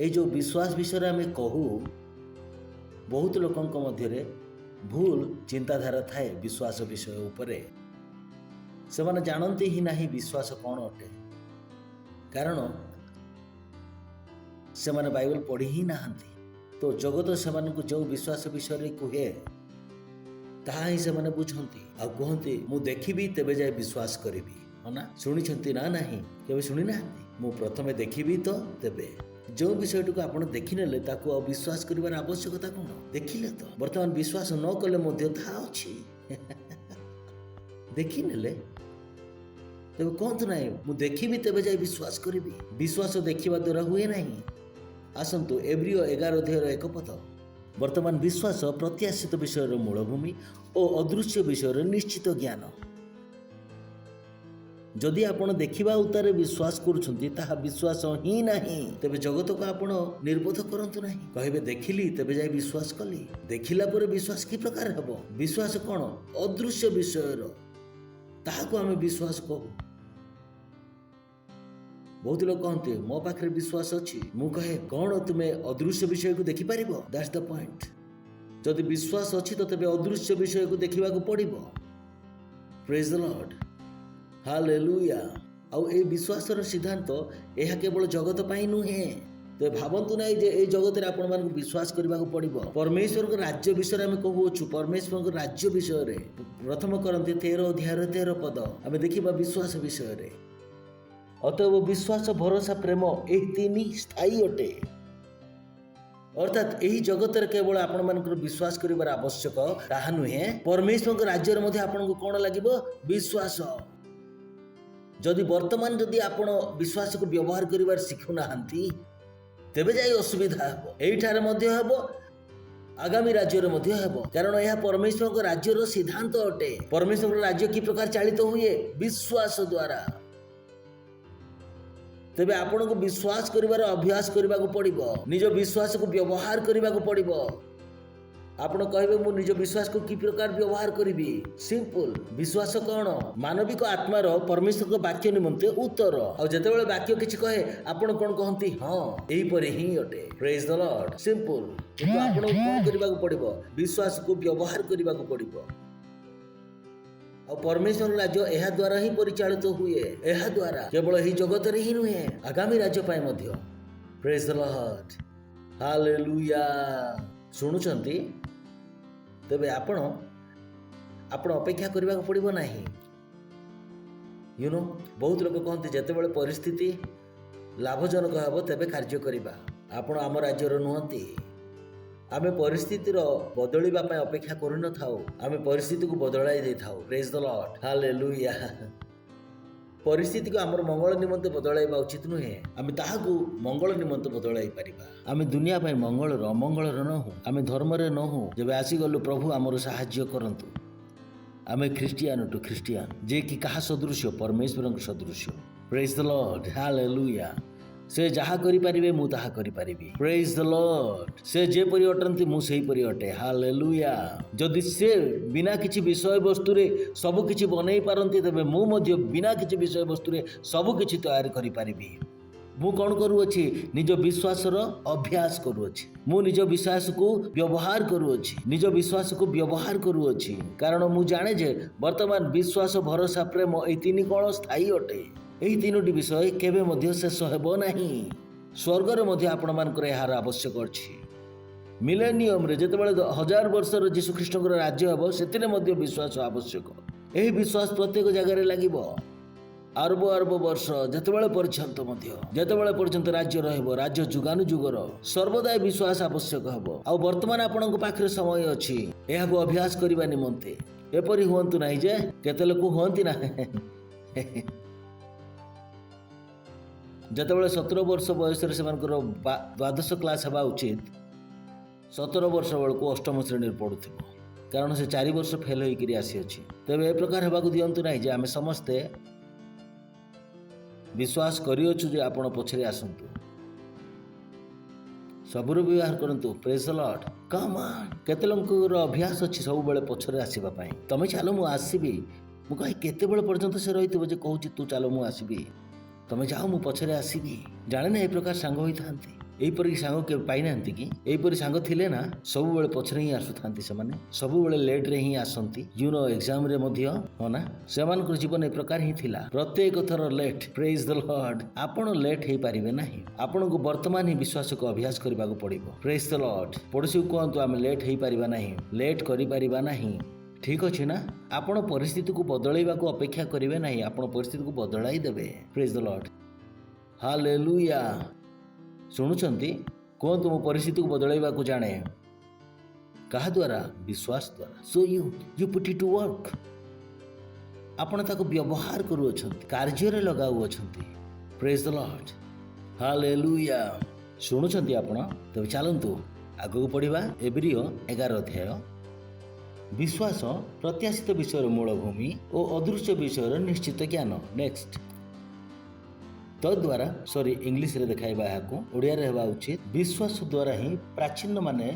uh जो विश्वास विषय आम कहू बहुत लोकों मध्य भूल चिंताधारा थाए विश्वास विषय उपरे से माने जानते ही नहीं विश्वास कौन अटे कारण से माने बाइबल पढ़ी ही नहांती तो जगत से को जो विश्वास विषय कहे ताहा ही से माने बुझंती आ कहंती मु देखिबी तेबे जाय विश्वास करिबी हना सुनिछंती ना नहीं केबे सुनि नांती मु प्रथमे देखिबी तो तेबे जो विषय को आपण देखिनेले ताको अविश्वास करिवार आवश्यकता कोन देखिले तो वर्तमान विश्वास न कले मध्य था अछि देखिनेले तेबे कहंतु नाही मु देखिबी तेबे जाय विश्वास करिबी विश्वास देखिबा द्वारा हुए नाही आसंतु एब्रियो 11 अध्याय 1 पद वर्तमान विश्वास प्रत्याशित विषय मूलभूमि और अदृश्य विषय निश्चित ज्ञान जदि आपण देखिबा उतारे विश्वास करूछंती ताहा विश्वास ही नहीं तेबे जगत को आपण निर्बोध करंतु नहीं कहबे देखिली तेबे जाय विश्वास कली देखिला पर विश्वास की प्रकार हबो विश्वास कोन अदृश्य विषय ताहा को हमें विश्वास कहू बहुत लोग कहते मो पाखे विश्वास अच्छी मु कहे कौन तुमे अदृश्य विषय को देखि पारिबो दैट्स द पॉइंट जदि विश्वास अच्छी तो तेबे अदृश्य विषय को देखिबा को पड़िबो प्रेज द लॉर्ड हालेलुया आउ ए विश्वासर सिद्धांत यह केवल जगत पाई नुहे। तो भावतु ना जे ए जगत आपण मानक विश्वास करने पड़ो। परमेश्वर को राज्य विषय आम कहूँ, परमेश्वर को राज्य विषय प्रथम करंती 13 अध्याय 13 पद आम देखा विश्वास विषय। अतएव विश्वास भरोसा प्रेम यही तीन स्थायी अटे। अर्थात यही जगत केवल आपण मानकर विश्वास करिवार आवश्यक ताहा नुहे। परमेश्वर को राज्य मध्ये आपनको कोन लागिबो? विश्वास। जदि वर्तमान जदि आपण विश्वास को व्यवहार करिवार शिखु नाहंती तेबे जाई असुविधा हेबो। एठारे मध्ये हेबो, आगामी राज्य रे मध्ये हेबो, कारण यह परमेश्वर को राज्य रो सिद्धांत अटे। परमेश्वर को राज्य की प्रकार चालित हुए? विश्वास द्वारा। तेबे आपण को विश्वास करिवार अभ्यास करबा को पड़िबो, निज विश्वास को व्यवहार करबा को पड़िबो। आपण कहबे मु निज विश्वास को की प्रकार व्यवहार करिबी? सिंपल। विश्वास कोन? मानविक आत्मार परमेश्वर को वाक्य निमंते उत्तर। और जेतेबेले वाक्य किछि कहे आपण कोन कहंती? हां, एही परे ही अटे। Praise the Lord. सिंपल। किंतु आपण कोन करबा को पड़िबो? विश्वास को व्यवहार करबा को पड़िबो। और परमेश्वर राज्य यह द्वारा ही परिचालित हुए। यह द्वारा केवल ही जगत रे ही नुहे, आगामी राज्य पाए मध्य। Praise the Lord. हालेलुया। सुनुचंती? तेबे आपण अपेक्षा करबा को पड़िबो नाही। यू नो, बहुत लोग कहते जेतेबेले परिस्थिति लाभजनक हेबो तेबे कार्य करिबा। आपण आम राज्यर नुहंती। आमे परिस्थितिर बदलिबा पय अपेक्षा करि न थाउ, आमे परिस्थिति को बदलाई दे थाउ। Praise the Lord. हालेलुया। परिस्थिति को आमर मंगल निमंते बदलाइबा उचित नुहे। आमे ताहाकू मंगल निमंते बदलाई परिबा। आमे दुनिया पय मंगलर अमंगलर न हो, आमे धर्मरे न हो। जेबे आसी गलु प्रभु आमर सहाय्य करंतु। आमे ख्रिस्टियान टू ख्रिस्टियान, जे कि कहा सदृश्य? परमेश्वर सदृश्य। Praise the Lord. हालेलुया। से जहा करि परिबे मु ताहा करि परिबी। Praise the Lord. से जे परि अटंती मु सेही परि अटे। हालेलुया। जदि से बिना किछि विषय वस्तु रे सब किछि बनै पारंती तेबे मु मध्य बिना किछि विषय वस्तु रे सब किछि तैयार करि परिबी। मु कोन करू अछि? निज विश्वासर अभ्यास करू अछि। मु निज विश्वास को व्यवहार करू अछि। निज विश्वास को व्यवहार करू अछि, कारण मु जाने जे वर्तमान विश्वास भरोसा प्रेम ए तीन कोन स्थायी अटे। एही तीनोटी विषय केबे मध्य शेष हेबो नाही। स्वर्ग रे मध्य आपण मानकर एहार आवश्यक अछि। मिलेनियम रे जेतेबेले 1000 वर्षर यीशु ख्रीष्टकर राज्य हेबो सेतिरे मध्य विश्वास आवश्यक। एही विश्वास प्रत्येक जगह रे लागिबो। अरब अरब वर्ष जेतेबेले पर्यंत राज्य रहबो, राज्य जुगानु जुगर सर्वदा विश्वास आवश्यक हेबो। आ वर्तमान आपणक पाखरे समय अछि एहाको अभ्यास करिबा निमंते। एपरि होंतु नाही जे केते लोक होंती ना जेतेबेले 17 वर्ष बयस से द्वादश क्लास हेबा उचित, 17 वर्ष बेलू अष्टम श्रेणी पढ़ुथिबो, कारण से 4 वर्ष फेल होइकरी आसी अछि। तेबे ए प्रकार हेबाकू दियंतु नाही जे आमे समस्ते विश्वास करियोछु जे आपण पछरे आसंतु, सबुर व्यवहार करंतु। Praise the Lord. Come on. केते लोकर अभ्यास अछि सब बेले पछरे आसीबा पई। तमे चालो मु आसीबी, मु कहि केते बेले पर्यंत से रहितबो जे कहूची तू चालो मु आसीबी, तमे जाओ मु पछरे आसीबी। जाने ना ए प्रकार सांग होई थांती। एपरि सांग के पाई नांती कि एपरि सांग थिले ना सब बेले पछरे ही आसु थांती। से माने सब बेले लेट रे ही आसंती। यू नो एग्जाम रे मध्य हो ना सेमान को जीवन ए प्रकार ही थिला, प्रत्येक थर लेट। Praise the Lord. आपण लेट हे पारिबे नाही। आपण को वर्तमान ही विश्वास को अभ्यास करबा को पड़िबो। Praise the Lord. पड़ोसी को कहंतु आमे लेट हे पारिबा नाही, लेट करि पारिबा नाही। ठीक अछि ना? आपण परिस्थिति को बदलैबा को अपेक्षा करिवे नाही, आपण परिस्थिति को बदलाई देबे। Praise the Lord. हालेलुया। शुणुचंती? कहतु मु परिस्थिति को बदलैबा को जाने। कहा द्वारा? विश्वास द्वारा। So you put it to work. आपण ताको व्यवहार करू अछंती, कार्य रे लगाउ अछंती। Praise the Lord. हालेलुया। शुणुचंती आपण? तबे चलंतु आगो पढिबा एब्रियो 11 अध्याय। विश्वास प्रत्याशित विषय मूलभूमि और अदृश्य विषय निश्चित ज्ञान। नेक्स्ट। तद्वारा सॉरी इंग्लिश रे देखाइबा याको ओडिया रे हेबा उचित। विश्वास द्वारा ही प्राचीन माने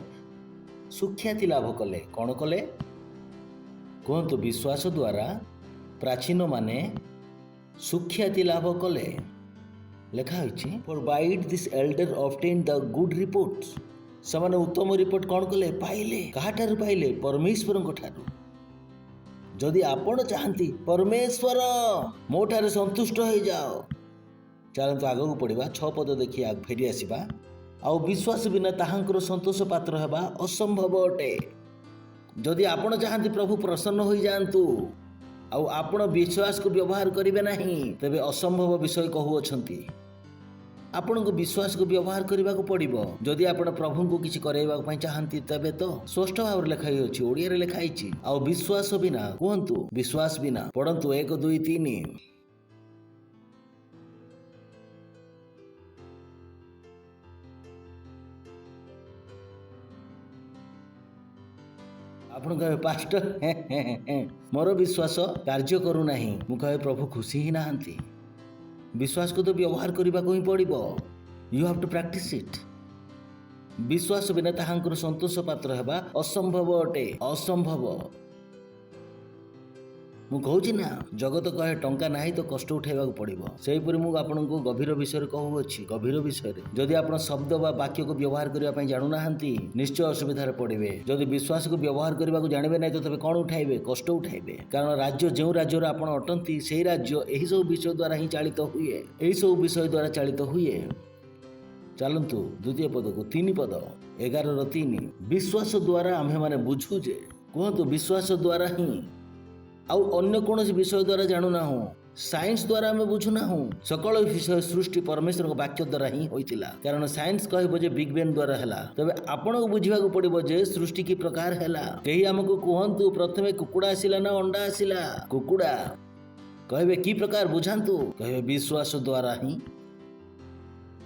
सुख्याति लाभ कले। कौन कले? कहतु विश्वास द्वारा प्राचीन माने सुख्याति लाभ कले। लेखा होइछि for by this elder obtain the good reports. समाने उत्तम रिपोर्ट कौन कले? पाइले। कहा ठारू पाइले? परमेश्वर को ठारू। जदि आपण चाहती परमेश्वर मोठारे संतुष्ट हो जाओ चलतु आग को पढ़ा 6 पद देखी फेरी आसवा आउ विश्वास बिना ताहांकर संतोष पात्र हेबा असंभव अटे। जदि आपण चाहती प्रभु प्रसन्न हो जातु आउ आपण विश्वास को व्यवहार करेंगे नहीं तेबे असंभव विषय कहूअछंती। आपण को विश्वास को व्यवहार करने को पड़ो। जदि आपण प्रभु को किसी करवाई चाहती तेबे तो स्पष्ट भाव लिखाई अच्छी ओडिया लिखाई आउ विश्वास बिना कहतु विश्वास बिना पढ़तु 1 2 3 आपण कहे पास्टर मोर विश्वास कार्य करू नहीं मु कहे प्रभु खुशी ही नहांती। विश्वास को तो व्यवहार करने को ही पड़ो। You have to practice it. विश्वास बिना ताहांकर संतोष पात्र हेबा असंभव अटे असंभव। मु कहूँ ना जगत कहे टंका नहीं तो कष्ट उठाइबा पड़ो सेहीपरि मु आपनको गभीर विषय कहूँगी। गभीर विषय जदि आप शब्द व वाक्य को व्यवहार करने जानूना निश्चय असुविधार पड़े। जदि विश्वास को व्यवहार करने को जानवे ना तो तबे कौन उठाइबे कष्ट उठाइबे। कारण राज्य जो राज्य आप अटंती से राज्य यही सब विषय द्वारा ही चालित हुए यही सब विषय द्वारा चालित हुए। चलतु द्वितीय पद को 3 पद 11:3 विश्वास द्वारा आम्हे माने बुझुजे कहतु विश्वास द्वारा ही आउ अन्य कौन विषय द्वारा जानूना हूँ साइंस द्वारा आम बुझुना हूँ। सकल विषय सृष्टि परमेश्वर वाक्य द्वारा ही होइतिला। कारण साइंस कहबो जे बिग बैंग द्वारा हैला तबे आपण को बुझिबा को पड़िबो जे सृष्टि की प्रकार हैला। केही हमको कहंतु प्रथमे कुकुड़ा आसिला ना अंडा आसिला कुकुड़ा कहबे की प्रकार बुझांतु कहबे विश्वास द्वारा ही।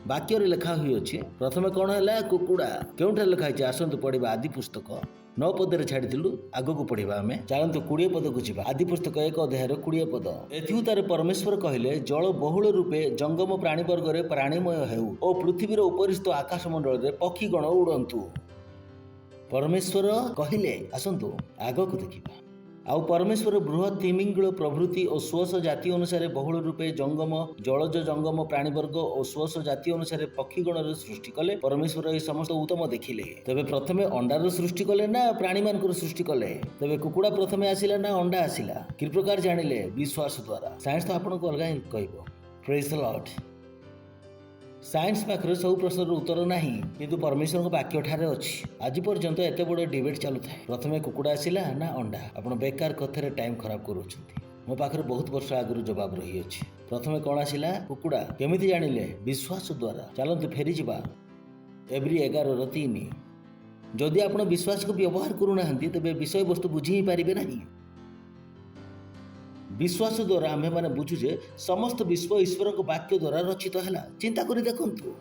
वाक्य रे लिखा हुई अछि प्रथमे कोन हैला कुकुड़ा केउठे लिखा अछि आसंतु पढ़िबा आदि पुस्तक 9 पदरे छाड़िलु आग को पढ़ा आम चलतु 20 पद को जा आदि पुस्तक 1 अध्याय 20 पद एथि तारे परमेश्वर कहले जल बहुल रूपे जंगम प्राणी वर्ग रे प्राणीमय हेउ ओ पृथ्वीर उपरिस्थ आकाश मंडल रे पक्षीगण उड़ंतु। परमेश्वर कहले आसंतु आग को देखिबा आउ परमेश्वर बृहत तिमिंगल प्रभृति और स्वस जाति अनुसार बहुल रूपे जंगम जलज जंगम प्राणीवर्ग और स्वस जाति अनुसार पक्षीगण सृष्टि कले। परमेश्वर ये समस्त उत्तम देखिले। तबे प्रथमे अंडार सृष्टि कले ना प्राणी मान सृष्टि कले तबे कुकुड़ा प्रथमे आसिला ना अंडा आसिला कि प्रकार जानिले विश्वास द्वारा। साइंस तो आपन को अलग ही कहबो। Praise the Lord. साइंस पाखरे सब प्रश्नर उत्तर नाही किंतु परमेश्वर वाक्य ठारे अछि। आज पर्यंत एते बड़ डिबेट चालू थाए प्रथमे कुकुड़ा आसिला ना अंडा। आपण बेकार कथरे टाइम खराब करूछंती। मो पाखरे बहुत वर्ष आगु जवाब रही अछि। प्रथमे कोन आसिला कुकुड़ा केमिति जानिले विश्वास द्वारा। चलंतु फेरी जिबा एब्री 11:3 जदि आपण विश्वास को व्यवहार करू नाहंती तबे विषय वस्तु बुझी ही पारिबे नाही। विश्वास द्वारा आम्हे माने बुझुजे समस्त विश्व ईश्वर को वाक्य द्वारा रचित हैला। चिंता करी देखंतु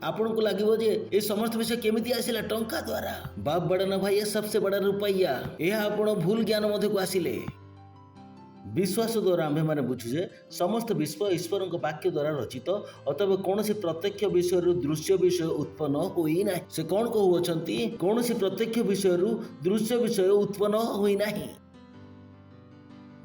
आपन को लागिबो जे ए समस्त विषय केमिति आसिला टंका द्वारा। बाप बड़ा न भाई सबसे बड़ा रुपया यह आपण भूल ज्ञान मध्य को आसिले। विश्वास द्वारा आम्हे माने बुझुजे समस्त विश्व ईश्वर को वाक्य द्वारा रचित अथवा कौन सी प्रत्यक्ष विषय दृश्य विषय उत्पन्न होई नाही। से कौन कहउछंती कौन सी प्रत्यक्ष विषय दृश्य विषय उत्पन्न होई नाही।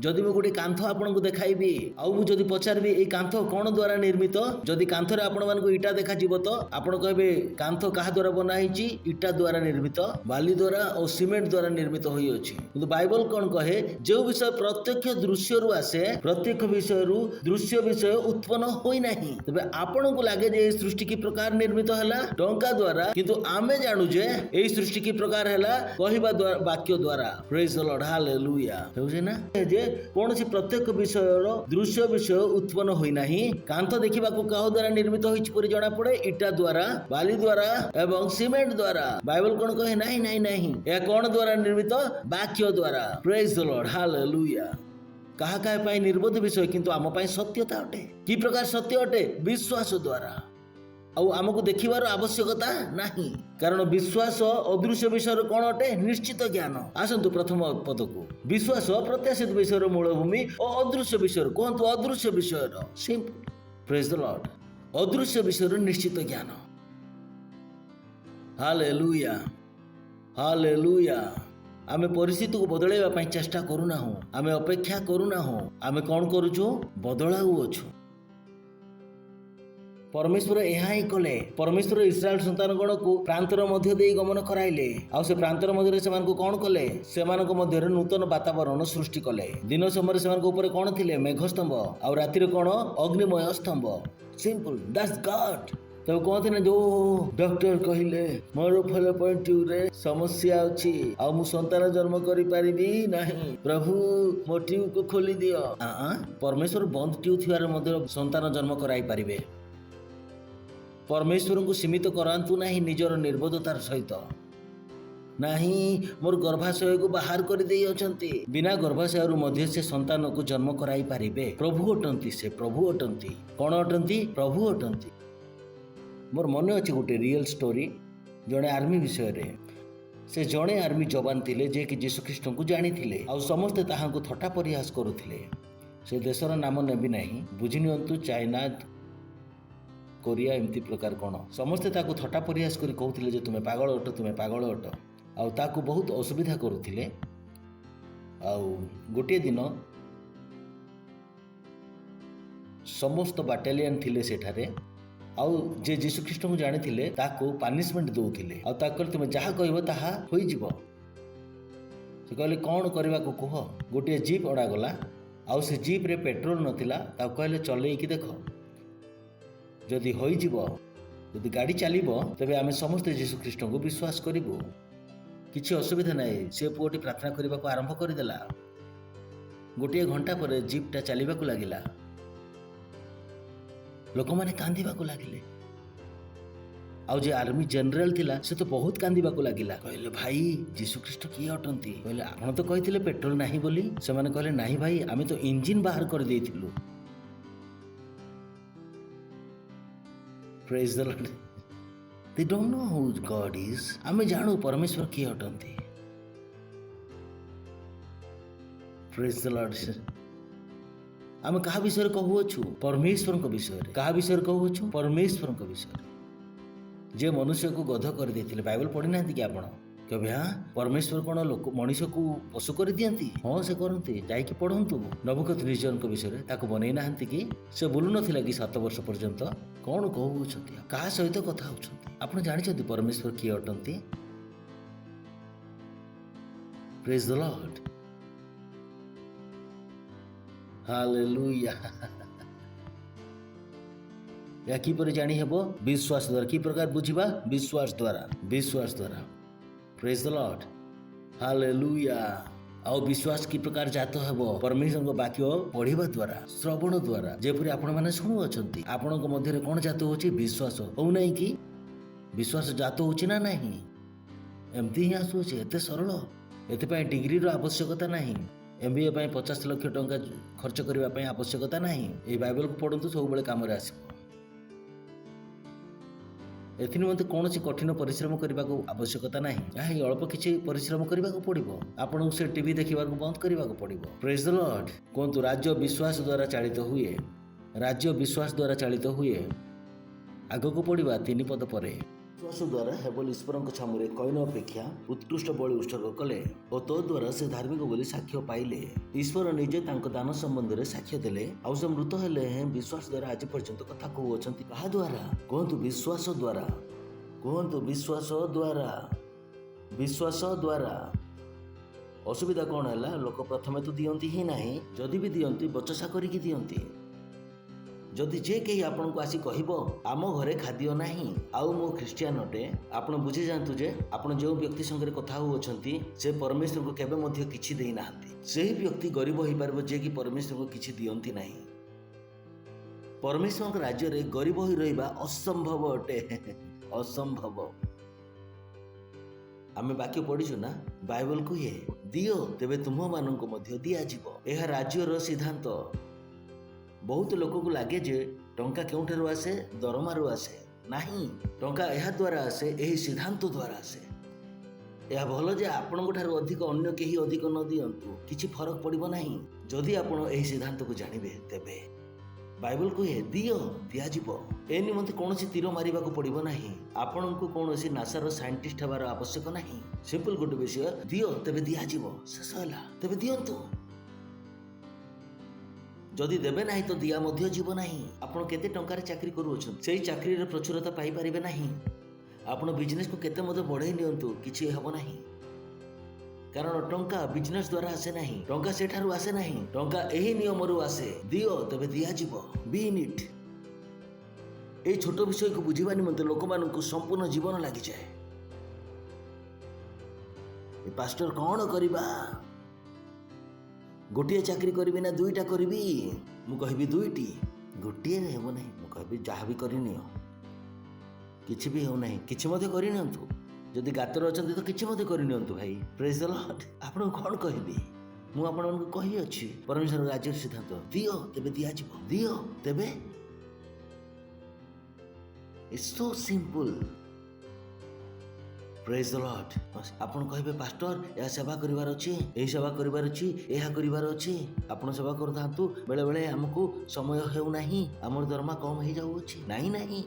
जदि मैं गोटे कांथ आपन को देखाइबी आउ मु जदि पचारबी ए कांथ कोन द्वारा निर्मित जदि कांथ रे आपण मान को इटा देखा जीवो तो आपण कहबे कांथ काहा द्वारा बना हिची इटा द्वारा निर्मित बाली द्वारा और सीमेंट द्वारा निर्मित होई अछि। किंतु बाइबल कोन कहे जो विषय प्रत्यक्ष दृश्य रु आसे प्रत्यक्ष विषय रु दृश्य विषय उत्पन्न होई नाही। तबे आपण को लागे जे सृष्टि की प्रकार निर्मित हला टंका द्वारा किंतु आमे जानु जे ए सृष्टि की प्रकार हला कहिबा वाक्य द्वारा। Praise the Lord hallelujah. होजे ना जे कौन सी प्रत्येक विषय दृश्य विषय उत्पन्न होई नाही। कांथ देखा कहा द्वारा निर्मित होई जना पड़े इटा द्वारा बाली द्वारा एवं सीमेंट द्वारा। बाइबल कौन कहे नहीं नहीं नहीं यह कौन द्वारा निर्मित वाक्य द्वारा। Praise the Lord hallelujah. कहा कहा पाई निर्बोध विषय किंतु आम पाई सत्यता अटे। कि प्रकार सत्य अटे विश्वास द्वारा आउ आमको देखिबार आवश्यकता नहीं। कारण विश्वास अदृश्य विषय कौन अटे निश्चित ज्ञान। आसंतु प्रथम पद को विश्वास प्रत्याशित विषय मूलभूमि और अदृश्य विषय कहतु अदृश्य विषय सिंपल। Praise the Lord. अदृश्य विषय निश्चित ज्ञान। Hallelujah hallelujah. आमे परिस्थिति को बदलैबा पई चेष्टा करूना हूँ आमे अपेक्षा करूना हूँ आमे कौन करूछु बदलाउ अछु। परमेश्वर यहाँ ही कले। परमेश्वर इस्राएल संतानगण को प्रांतर मध्य देई गमन कराइले आ से प्रांतर मध्य से कौन कले सेमानक मध्य नूतन वातावरण सृष्टि कले। दिन समय से ऊपर कौन थिले मेघस्तंभ आ रातिर कौन अग्निमय स्तंभ। Simple that's God. तब कहते ना जो डॉक्टर कहले मोर फल ट्यूरे समस्या अच्छी आ मु संतान जन्म करि परिबी नहीं प्रभु मो ट्यूब को खोली दियो। परमेश्वर बंद ट्यूब थिवार मध्य संतान जन्म कराई परिबे। परमेश्वर को सीमित करांतु नहीं निजर निर्बोधतार सहित नहीं मोर गर्भाशय को बाहर कर दे अछंती बिना गर्भाशय मध्य से संतान को जन्म कराई परिबे। प्रभु अटंती से प्रभु अटंती कौन अटंती प्रभु अटंती। मोर मन अच्छे गोटे रियल स्टोरी जड़े आर्मी विषय रे से जड़े आर्मी जवान थिले जे कि जीशु ख्रीष्ट को जानी थिले आ समस्ते ताहां थट्टा परिहास करुथिले। से देशर नाम नेबी नहीं बुझी नियंतु चाइना कोरिया एमती प्रकार कौन समस्ते ताकू थट्टा परिहास करी कहूथिले जे तुमे पागल अट तुमे पागल अट आ ताकू बहुत असुविधा करुथिले। आ गोटे दिन समस्त बाटालियन थिले सेठारे आउ जे जीशु ख्रीष्ट को जानी थिले ताकू पनिशमेंट दउथिले आ ताकर तुमे जहा कहबो ताहा होई जिवो। से कहले कौन करबा को कह गोटे जीप अड़ा गला आउ से जीप रे पेट्रोल नथिला ता कहले चलेई कि देखो जदि होई जिवो जदि गाड़ी चलिबो तबे आमे समस्त जीशु ख्रीष्ट को विश्वास करिबो किछि असुविधा नाही। से पुओटी प्रार्थना करबा को आरंभ करिदेला। गोटे घंटा पर जीपटा चलिबा को लागिला। लोक माने कांदिबा को लागिले आउ जे आर्मी जनरल थिला से तो बहुत कांदिबा को लागिला। कहले भाई जीशु ख्रीष्ट किए अटंती कहले आपण तो कहिथिले पेट्रोल नाही बोली से माने कहले नाही भाई आमे तो इंजिन बाहर कर देइथिलु। Praise the Lord. They don't know who God is. आमे जानु परमेश्वर किए अटंती। Praise the Lord. आम क्या विषय कहूछु परमेश्वर विषय क्या विषय कहूछु परमेश्वर विषय जे मनुष्य को गध कर देथिले। बाइबल पढ़ी ना कि आपण कभी हाँ परमेश्वर कौन लोक मनीष को पशु कर दियंती हाँ से करते जाइए पढ़ंतु नबुकदनेस्सर विषय ताको बनै नाहंती कि से बोलु नथिला कि 7 वर्ष पर्यंत कौन कहउछंती का सहित कथा होउछंती। आपण जानिछंती परमेश्वर किए अटंती। Praise the Lord. हालेलुया। या कि पर जानी हेबो विश्वास द्वारा कि प्रकार बुझिबा विश्वास द्वारा। Praise the Lord. हालेलुया। आउ विश्वास कि प्रकार जात हेबो परमेश्वर वाक्य पढ़िबा द्वारा श्रवण द्वारा जेपरि आपण माने सुनु अछंती आपण को मध्य रे कोन जात होची विश्वास हो नै कि विश्वास जात होची ना नहीं एमती ही आसु छै एते सरल एते पय डिग्री रो आवश्यकता नहीं MBA 50 लाख टंका खर्च करने आवश्यकता नहीं। ये बाइबल को पढ़ु सब बेले कम आसो एथि निमंते कौन कठिन परिश्रम करने को आवश्यकता नहीं। यहाँ अल्प किसी परिश्रम करने को पड़ो आपन से टीवी देखा बंद करने को पड़ो। Praise the Lord. कहतु राज्य विश्वास द्वारा चालित हुए राज्य विश्वास द्वारा चालित हुए आग को पड़ा 3 पद पर विश्वास द्वारा हेबल ईश्वर छामुरे कईन अपेक्षा उत्कृष्ट बलि उत्सर्ग कले और तो द्वारा से धार्मिक बोली साक्ष्य पाइले। ईश्वर निजे तांको दान संबंध में साक्ष्य देले आउ से मृत हेले हैं विश्वास द्वारा आज पर्यंत कथा कहउछंती कहा द्वारा कहतु विश्वास द्वारा कहतु विश्वास द्वारा असुविधा कौन है लोक प्रथमे तो दियंती ही नहीं जदि भी दियंती बचसा करिकी दियंती जदि जे कहीं आपन को आसी कहबो आम घरे खाद्य नहीं आउ मो ख्रिस्टियन अटे आपण बुझी जानतु जे आपण जो व्यक्ति संगे कथा होउछंती से परमेश्वर को केबे मध्य किछि देई नाहंती सेही व्यक्ति गरीब होई परबो जे कि परमेश्वर को किछि दियंती नहीं। परमेश्वर के राज्य रे गरीब होई रहिबा असंभव अटे असंभव। आमे बाकी पढ़िछु ना बाइबल को ये दियो तेबे तुम माननको मध्य दिया जिवो एहा राज्य रो सिद्धांत। बहुत लोक को लगे जे टंका केउठारु आसे दरमारु आसे नहीं टंका एहा द्वारा आसे एही सिद्धांत द्वारा आसे। यह भल जे आपण ठारू अधिक अन्य केही अधिक न दियंतु किछि फरक पड़िबो नहीं जदि आपण एही सिद्धांत को जानिबे तेबे बाइबल को हे दियो दिया जिवो ए निमंते कोनोसी तीर मारिबा को पड़िबो नहीं आपण को कोनोसी नासा रो साइंटिस्ट हबार आवश्यक नहीं सिंपल गोटे विषय दियो तेबे दिया जिवो शेष होला तेबे दियंतु जदि देबे नाही तो दिया मध्य जीव नाही। आपण केते टंकार चाकरी करूछन सेही चाकरी रे प्रचुरता पाई परिबे नाही। आपण बिजनेस को केते मध्य बढ़ाई नियंतु किछि हेबो नाही। कारण टंका बिजनेस द्वारा आसे नाही, टंका सेठारु आसे नाही, टंका एही नियमरु आसे। दियो तबे दिया जीव, बी इन इट। ए छोट विषय को बुझिबा निमंते लोकमानंकु संपूर्ण जीवन लागि जाए। ए पास्टर कौन करिबा, गोटिए चाकरी करबी ना दुईटा करबी? मु कहबी दुईटी। गोटिए हेबो नाही, मु कहबी जहा भी करिनियो, किछि भी हो नाही, किछि मध्ये करिनियंतु। जदि गातर अछंती तो किछि मध्ये करिनियंतु भाई। Praise the Lord. आपण कोन कहबी? मु आपण मानकु कहि अछि परमेश्वर राज्य सिद्धांत, दियो तबे दिया जीव, दियो तबे। It's so simple. Praise the Lord. आपण कहबे पास्टर या सेवा करिवार अछि, एही सेवा करिवार अछि, एहा करिवार अछि। आपण सेवा करथांतु, बेले बेले हमकु समय हेउ नाही, हमर दरमा कम हे जाउ अछि। नाही नाही,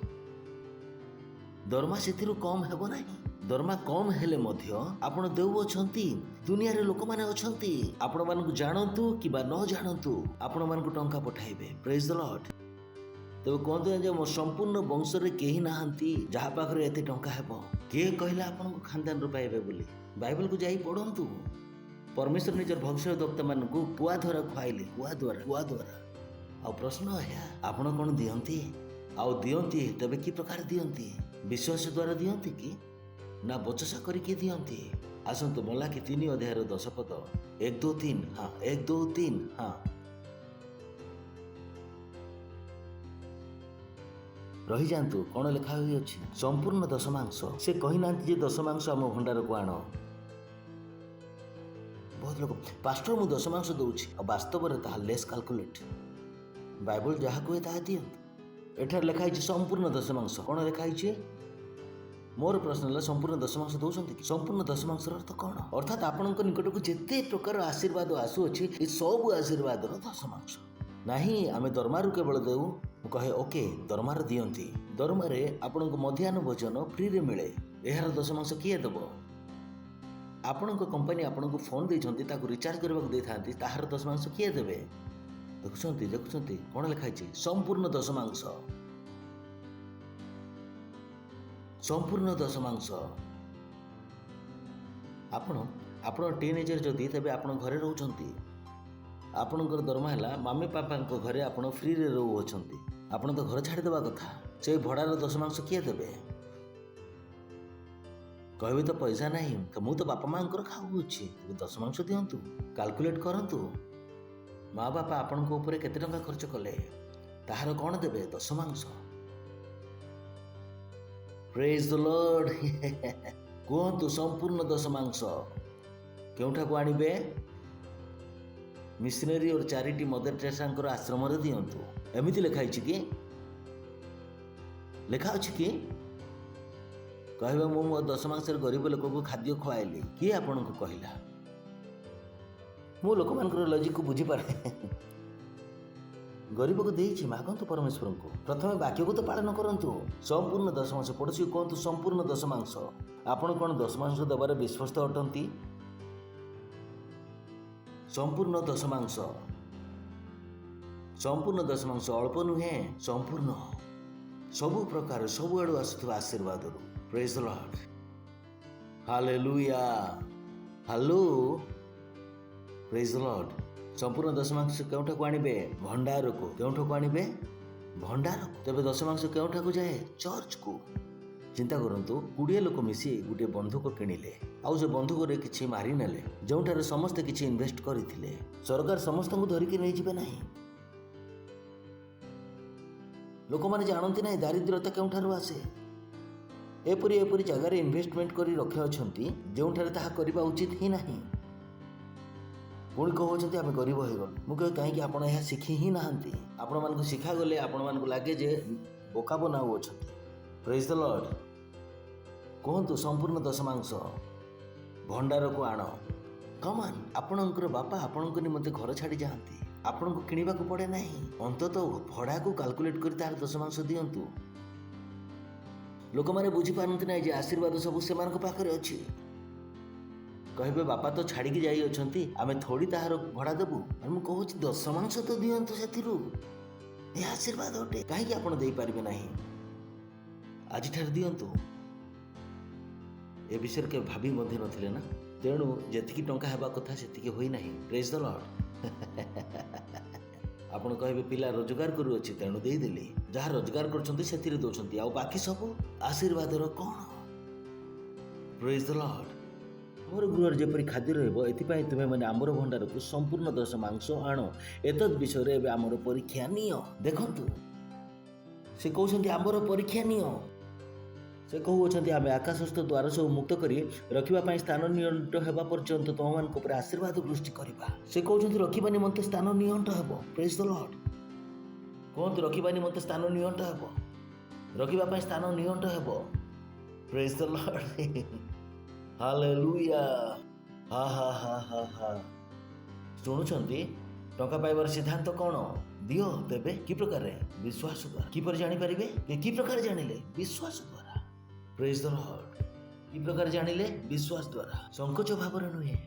दरमा सेतिरु कम हेबो नाही। दरमा कम हेले मध्य आपण देउ अछंती, दुनिया रे लोक माने अछंती। आपण मानकु जानंतु किबा न जानंतु, आपण मानकु टंका पठाइबे। Praise the Lord. तेबे कहते हैं जे मो संपूर्ण वंश रे केही नाहंती जहा पाखरे एते टंका हेबो। के कहला आपनको खानदान रो पाइबे बोली? बाइबल को जाई पढंतु। परमेश्वर निजर भविष्यवक्ता मानकु कुआ द्वारा खुआइले, कुआ द्वारा। आ प्रश्न है आपण कोन दियंती? आ दियंती तबे की प्रकार दियंती? विश्वास द्वारा दियंती कि ना बचसा करके दियंती? आसंतु मलाकी 3 अध्याय 10 पद 1 2 3। हाँ 1 2 3। हाँ रही जातु कौन लिखा हुई अच्छी? संपूर्ण दशमांश। से कही ना जे दशमांश आम भंडार को आण। बहुत लोग पास्टर मु दशमांश दउछि, वास्तव में ताहा लेस कैलकुलेट। बाइबल जहा कहे ताहा दियंतु। एठार लिखा है संपूर्ण दशमांश। कौन लिखा है? मोर प्रश्न है संपूर्ण दशमांश दौरान कि संपूर्ण दशमांश अर्थ कौन? अर्थात आपण निकट को जिते प्रकार आशीर्वाद आसुअछि ए सब आशीर्वाद दशमांश नाही। आमे दरमारू केवल देऊ, कहे ओके दरमार दियंती। दरमारे आपण को मध्याह्न भोजन फ्री रे मिले। एहार दशमांश किए देब? आपण कंपनी आपण को फोन देछंती, ताको रिचार्ज करबा को देथांती, ताहार दशमांश किए देबे? देखुछंती कोन लिखा छै? संपूर्ण दशमांश। संपूर्ण दशमांश। आपण टीनेजर जदि तबे आपण घरे रहउछंती, आपणकर दरमा है मम्मी पापा घरे आप फ्री रे रोचंती, आपण तो घर छाड़ी देवा कथा। से भड़ार दशमांश किए देबे? कहबे तो पैसा नहीं, तो मु तो बापा माँ खाऊँगी, दशमांश दिंतु, कैलकुलेट करंतु। माँ बापा आपण ऊपर केते टंका खर्च कले, ताहार कौन देबे? दशमांश। Praise the Lord. कहतु संपूर्ण दशमांश केउठा को आनिबे? मिशनरी और चैरिटी मदर टेरेसा आश्रम रे दियंतु। एमिति लिखा है कि? लिखा अछि कि कहबे मो दशमांश गरीब लोक को खाद्य खुआइली। किए आपण को कहला? मो लोक मानकर लॉजिक को बुझी पारे। गरीब को देइछि, मागंतु परमेश्वर को। प्रथमे वाक्य को तो पालन करंतु। संपूर्ण दशमांश पड़ोसी कहतु संपूर्ण दशमांश। आपण कोन दशमांश देबार विश्वस्त अटंती? संपूर्ण दशमांश। संपूर्ण दशमांश अल्प नुहे, संपूर्ण सबु प्रकार सबु आड़ू आसुवा आशीर्वाद। Praise the Lord. Hallelujah. Hello praise the Lord. संपूर्ण दशमांश केउठा को आनिबे? भंडार को। केउठा को आनिबे? भंडार को। तबे दशमांश केउठा को जाए? चर्च को। चिंता करंतु 20 लोक मिसी गोटे बंधुक किणिले, आउ से बंधुक रे किछि मारी नेले, जोठारे समस्त किछि इन्वेस्ट करिथिले। सरकार समस्त को धरिके नै जिबे नाही। लोक माने जानंती नाही दारिद्रता केउठारु आसे। एपरी जगार इन्वेस्टमेंट करी रखे अछंती, जोठारे ताहा करिबा उचित ही नाही। पुणी कहते आम गरीब हो गल। मु कहे कहीं आप शिखी ही नहांती। आपण मानक शिखा गले आपण मानक लगे जे बोका बनाऊ अछंती। Praise the Lord. कहतु संपूर्ण दशमांश भंडार को आण। कमान आपणकर बापा आपण निमंते घर छाड़ी जाती, आपण को किणवा को पड़े नहीं। अंतत भड़ा को कैलकुलेट कर तार दशमांश दियंतु। लोक माने बुझी पारंती नाही जे आशीर्वाद सब से मान पाखरे अछि। कहबे बापा तो छाड़िकी जाई अछंती आमे थोड़ी ताहार भड़ा देबु आर मु कहूची दशमांश तो दियंतु सेथिरु ए आशीर्वाद अटे काहे आपण देई पारिबे नाही आज ठार दियंतु ए विषय के भाबी मध्ये नथिले ना तेणु जेतिकी टंका हेबा कथा सेतिकी होई नाही प्रेज द लॉर्ड आपण कहबे पिला रोजगार करू अछि तेणु देई देली जहा रोजगार करछंती सेतिरे दोछंती आ बाकी सब आशीर्वाद रो कोन प्रेज द लॉर्ड मोर गृह जेपरी खाद्य रहिबो एथिपाई तुमे माने आमर भंडार को संपूर्ण दशमांश आण एतद विषय रे एबे आमर परीक्षा नियो देखंतु से कहउछंती आमर परीक्षा नियो से कहउछंती आमे आकाशस्थ द्वार सब मुक्त करी रखिबा पई स्थान नियंट हेबा पर्यंत तुम मान को ऊपर आशीर्वाद वृष्टि करबा से कहउछंती रखिबा निमंते स्थान नियंट हेबो प्रेज द लॉर्ड कोन रखिबा निमंते स्थान नियंट हेबो रखिबा पई स्थान नियंट हेबो प्रेज द लॉर्ड हालेलुया हा हा हा हा हा शुणुछंती टंका पाइबार सिद्धांत कौन दियो तेबे कि प्रकार रे विश्वास द्वारा कि पर जानि परिबे कि प्रकार जानिले विश्वास द्वारा प्रेज द लॉर्ड कि प्रकार जानिले विश्वास द्वारा संकोच भाव रे नुहे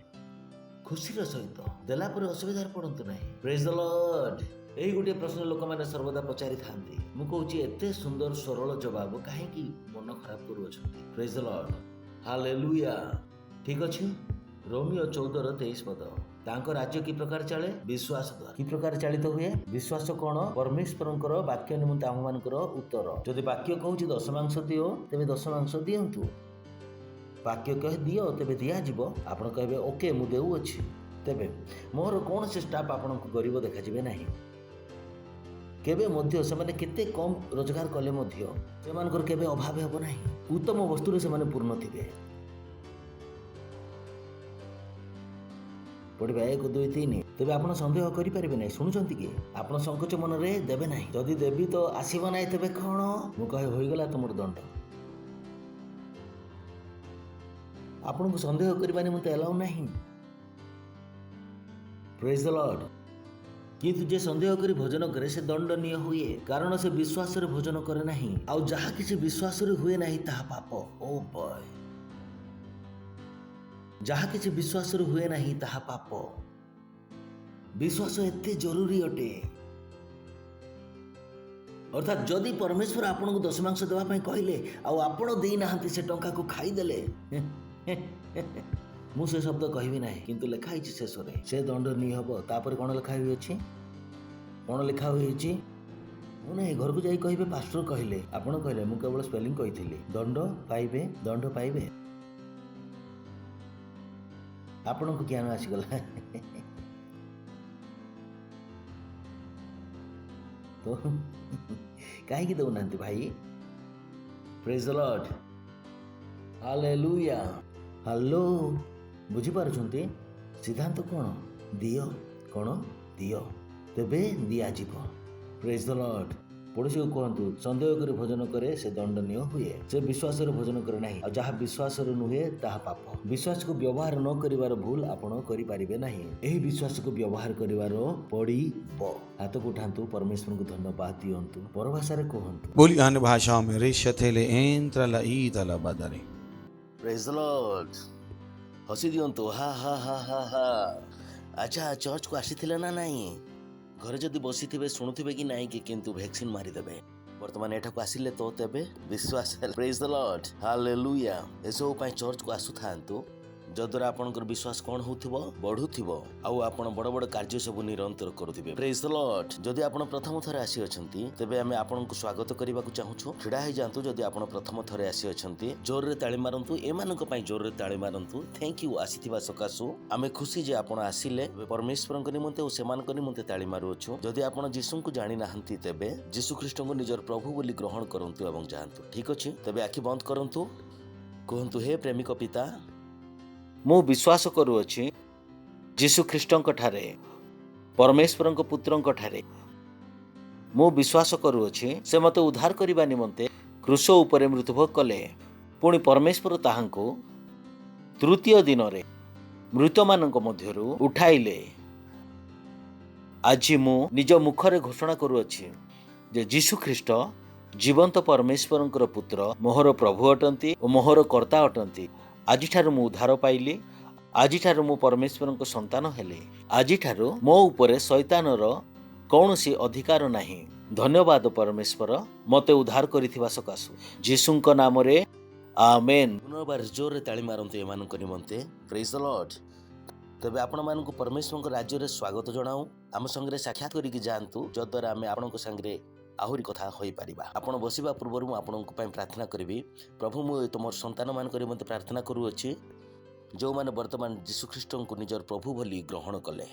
खुशी रो सहित देला पर असुविधा पड़ंतु नाही प्रेज द लॉर्ड एही गोटे प्रश्न लोक माने सर्वदा पचारि थांती मु कहूची एते सुंदर सरल जवाब काहे कि मन खराब करू अछंती प्रेज द लॉर्ड हालेलुया ठीक अछि रोमियो 14:23 पद तांको राज्य कि प्रकार चले विश्वास द्वारा कि प्रकार चालित हुए विश्वास कोन परमेश्वरंकर वाक्य निमंते आम मानकर उत्तर जदि वाक्य कहूची दशमांश दियो तेबे दशमांश दियंतु वाक्य कह दियो तेबे दिया जिवो आपण कहबे ओके मु देउ अछि तेबे मोर कोन से स्टाफ आपण को गरीब देखा जिवे नाही केबे मध्य से माने केते कम रोजगार कले मध्य से मानकर केबे अभाव हेबो नाही उत्तम वस्तु रे से माने पूर्ण थिबे पढ़िबा 1 2 3 तेबे आपण संदेह करि परिबे नै सुनुचंती कि आपण संकोच मन रे देबे नाही जदि देबी तो आसीबो नाही तेबे कोन मु कहे होई गला तमर दंड आपण को संदेह करबानी मते अलाउ नाही प्रेज द लॉर्ड किंतु जे संदेह करी भोजन करे से दंडनीय हुए कारण से विश्वास रे भोजन करे नाही आ जहा किछि विश्वास रे हुए नाही ताहा पाप ओ बॉय जहा किछि विश्वास रे हुए नाही ताहा पाप विश्वास एते जरूरी अटे अर्थात जदि परमेश्वर आपन को दशमांश देवा पई कहले आ आपन देई नाहंती से टंका को खाई देले मु से शब्द कहबी नाही किंतु लिखा हिची शेष रे से दंडनीय हबो तापर कोन लिखा होई अछि कोन लिखा होई अछि मु नै घर को जाई कहबे पास्टर कहले आपन कहले मु केवल स्पेलिंग कहिथिली दंड पाइबे आपन को ज्ञान आसी गला तो काहे की दउ नांती भाई praise the Lord hallelujah hello बुझी पारुछंती सिद्धांत कोन दियो कोन दियो तेबे दिया जीवो प्रेज द लॉर्ड पड़ोसी को कहतु संदेह करे भोजन करे से दंडनीय हुए से विश्वास रे भोजन करे नाही आ जहा विश्वास रे नुहे ताहा पाप विश्वास को व्यवहार न करिवार भूल आपण करि पारिबे नाही एही विश्वास को व्यवहार करिवार पड़ीबो हाथ को उठांतु परमेश्वर को धन्यवाद दियंतु पर भाषा रे कहंतु बोली अन्य भाषाओं में रेशथेले एंत्रला ईदला बदरे प्रेज द लॉर्ड हसी दियंतु हा हा हा हा हा अच्छा चर्च को आसीथिले ना नाही घरे जदि बसिथिबे शुणुथिबे कि नाही कि किंतु वैक्सीन मारी देबे वर्तमान एठा को आसिले तो तेबे विश्वास प्रेज द लॉर्ड हालेलुया एसो पई चर्च को आसु थांतु जद्वारा आपनकर विश्वास कोन होथिबो बढ़ुथिबो आउ आपण बड़ बड़ कार्य सब निरंतर करूथिबे प्रेज द लॉर्ड जदि आपण प्रथम थरे आसी अछंती तेबे हमें आपण को स्वागत करबा को चाहूछु खिडा हे जानतु जदि आपण प्रथम थरे आसी अछंती जोर रे ताली मारंतु एमान को पई जोर रे ताली मारंतु थैंक यू आसीथिबा सकासु हमें खुशी जे आपण आसीले परमेश्वर को निमंते ओ समान को निमंते ताली मारू अछु जदि आपण यीशु को जानि नाहंती तेबे यीशु ख्रीष्ट को निजर प्रभु बोली ग्रहण करंतु एवं जानतु ठीक अछि तेबे आखि बंद करंतु कहंतु हे प्रेमिक पिता मु विश्वास करूअछि यीशु ख्रीष्टंक ठारे परमेश्वरंक पुत्रंक ठारे मु विश्वास करूअछि से मते उद्धार करिबा निमंते क्रूस उपरे मृत्युभोग कले पुणी परमेश्वर ताहांको तृतीय दिन रे मृतमानंक मध्यरु उठाइले आज मु निज मुखरे घोषणा करूअछि जे यीशु ख्रीष्ट जीवंत परमेश्वरंकर पुत्र मोहर प्रभु अटंती और मोहर कर्ता अटंती आज ठार मु उद्धार पाइली ଆଜିଠାରୁ ମୁଁ ପରମେଶ୍ୱରଙ୍କ ସନ୍ତାନ ହେଲେ ଆଜିଠାରୁ ମୋ ଉପରେ ଶୈତାନର କୌଣସି ଅଧିକାର ନାହିଁ। ଧନ୍ୟବାଦ ପରମେଶ୍ୱର ମୋତେ ଉଦ୍ଧାର କରିଥିବା ସକାଶୁ ଯୀଶୁଙ୍କ ନାମରେ ଆମେନ୍। ପୁନର୍ବାର ଜୋରରେ ତାଳି ମାରନ୍ତୁ ଏମାନଙ୍କ ନିମନ୍ତେ। ପ୍ରେଜ୍ ଦ ଲର୍ଡ। ତେବେ ଆପଣମାନଙ୍କୁ ପରମେଶ୍ୱରଙ୍କ ରାଜ୍ୟରେ ସ୍ୱାଗତ ଜଣାଉ। ଆମ ସାଙ୍ଗରେ ସାକ୍ଷାତ କରିକି ଯାଆନ୍ତୁ, ଯଦ୍ୱାରା ଆମେ ଆପଣଙ୍କ ସାଙ୍ଗରେ ଆହୁରି କଥା ହୋଇପାରିବା। ଆପଣ ବସିବା ପୂର୍ବରୁ ମୁଁ ଆପଣଙ୍କ ପାଇଁ ପ୍ରାର୍ଥନା କରିବି। ପ୍ରଭୁ, ମୁଁ ତୁମର ସନ୍ତାନମାନଙ୍କ ନିମନ୍ତେ ପ୍ରାର୍ଥନା କରୁଅଛି ଯେଉଁମାନେ ବର୍ତ୍ତମାନ ଯୀଶୁଖ୍ରୀଷ୍ଟଙ୍କୁ ନିଜର ପ୍ରଭୁ ବୋଲି ଗ୍ରହଣ କଲେ।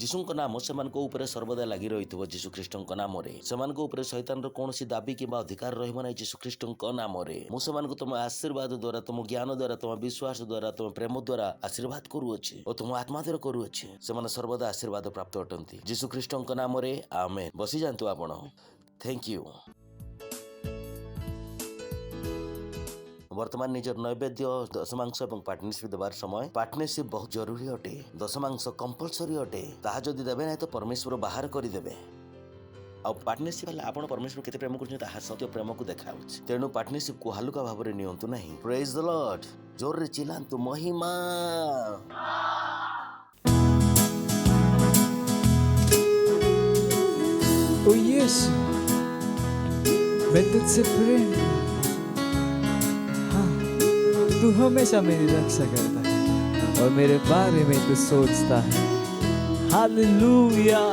ଯୀଶୁଙ୍କ ନାମ ସେମାନଙ୍କ ଉପରେ ସର୍ବଦା ଲାଗି ରହିଥିବ। ଯୀଶୁଖ୍ରୀଷ୍ଟଙ୍କ ନାମରେ ସେମାନଙ୍କ ଉପରେ ଶୈତାନର କୌଣସି ଦାବି କିମ୍ବା ଅଧିକାର ରହିବ ନାହିଁ। ଯୀଶୁଖ୍ରୀଷ୍ଟଙ୍କ ନାମରେ ମୁଁ ସେମାନଙ୍କୁ ତୁମ ଆଶୀର୍ବାଦ ଦ୍ୱାରା, ତୁମ ଜ୍ଞାନ ଦ୍ୱାରା, ତୁମ ବିଶ୍ୱାସ ଦ୍ୱାରା, ତୁମ ପ୍ରେମ ଦ୍ୱାରା ଆଶୀର୍ବାଦ କରୁଅଛି ଓ ତୁମ ଆତ୍ମା ଦ୍ୱାରା କରୁଅଛି। ସେମାନେ ସର୍ବଦା ଆଶୀର୍ବାଦ ପ୍ରାପ୍ତ ଅଟନ୍ତି। ଯୀଶୁଖ୍ରୀଷ୍ଟଙ୍କ ନାମରେ ଆମେନ୍। ବସିଯାଆନ୍ତୁ ଆପଣ। Thank you. ବର୍ତ୍ତମାନ ନିଜର ନୈବେଦ୍ୟ, ଦଶମାଂଶ ଏବଂ ପାର୍ଟନରସିପ୍ ଦେବାର ସମୟ। ପାର୍ଟନରସିପ୍ ବହୁତ ଜରୁରୀ ଅଟେ। ଦଶମାଂଶ କମ୍ପଲସରି ଅଟେ। ତାହା ଯଦି ଦେବେ ନାହିଁ ତ ପରମେଶ୍ୱର ବାହାର କରିଦେବେ। ଆଉ ପାର୍ଟନରସିପ୍ ହେଲେ ଆପଣ ପରମେଶ୍ୱର କେତେ ପ୍ରେମ କରୁଛନ୍ତି ତାହା ସତ୍ୟ ପ୍ରେମକୁ ଦେଖାଉଛି। ତେଣୁ ପାର୍ଟନରସିପ୍ କୁ ହାଲୁକା ଭାବରେ ନିଅନ୍ତୁ ନାହିଁ। ପ୍ରେଜ୍ ଦ ଲର୍ଡ। ଜୋରରେ ଚିଲ୍ଲାନ୍ତୁ ମହିମା। ओ यीशु, मैं तुझसे प्रेम करता हूँ। हाँ, तू हमेशा मेरी रक्षा करता है और मेरे बारे में तू सोचता है। हालेलुया।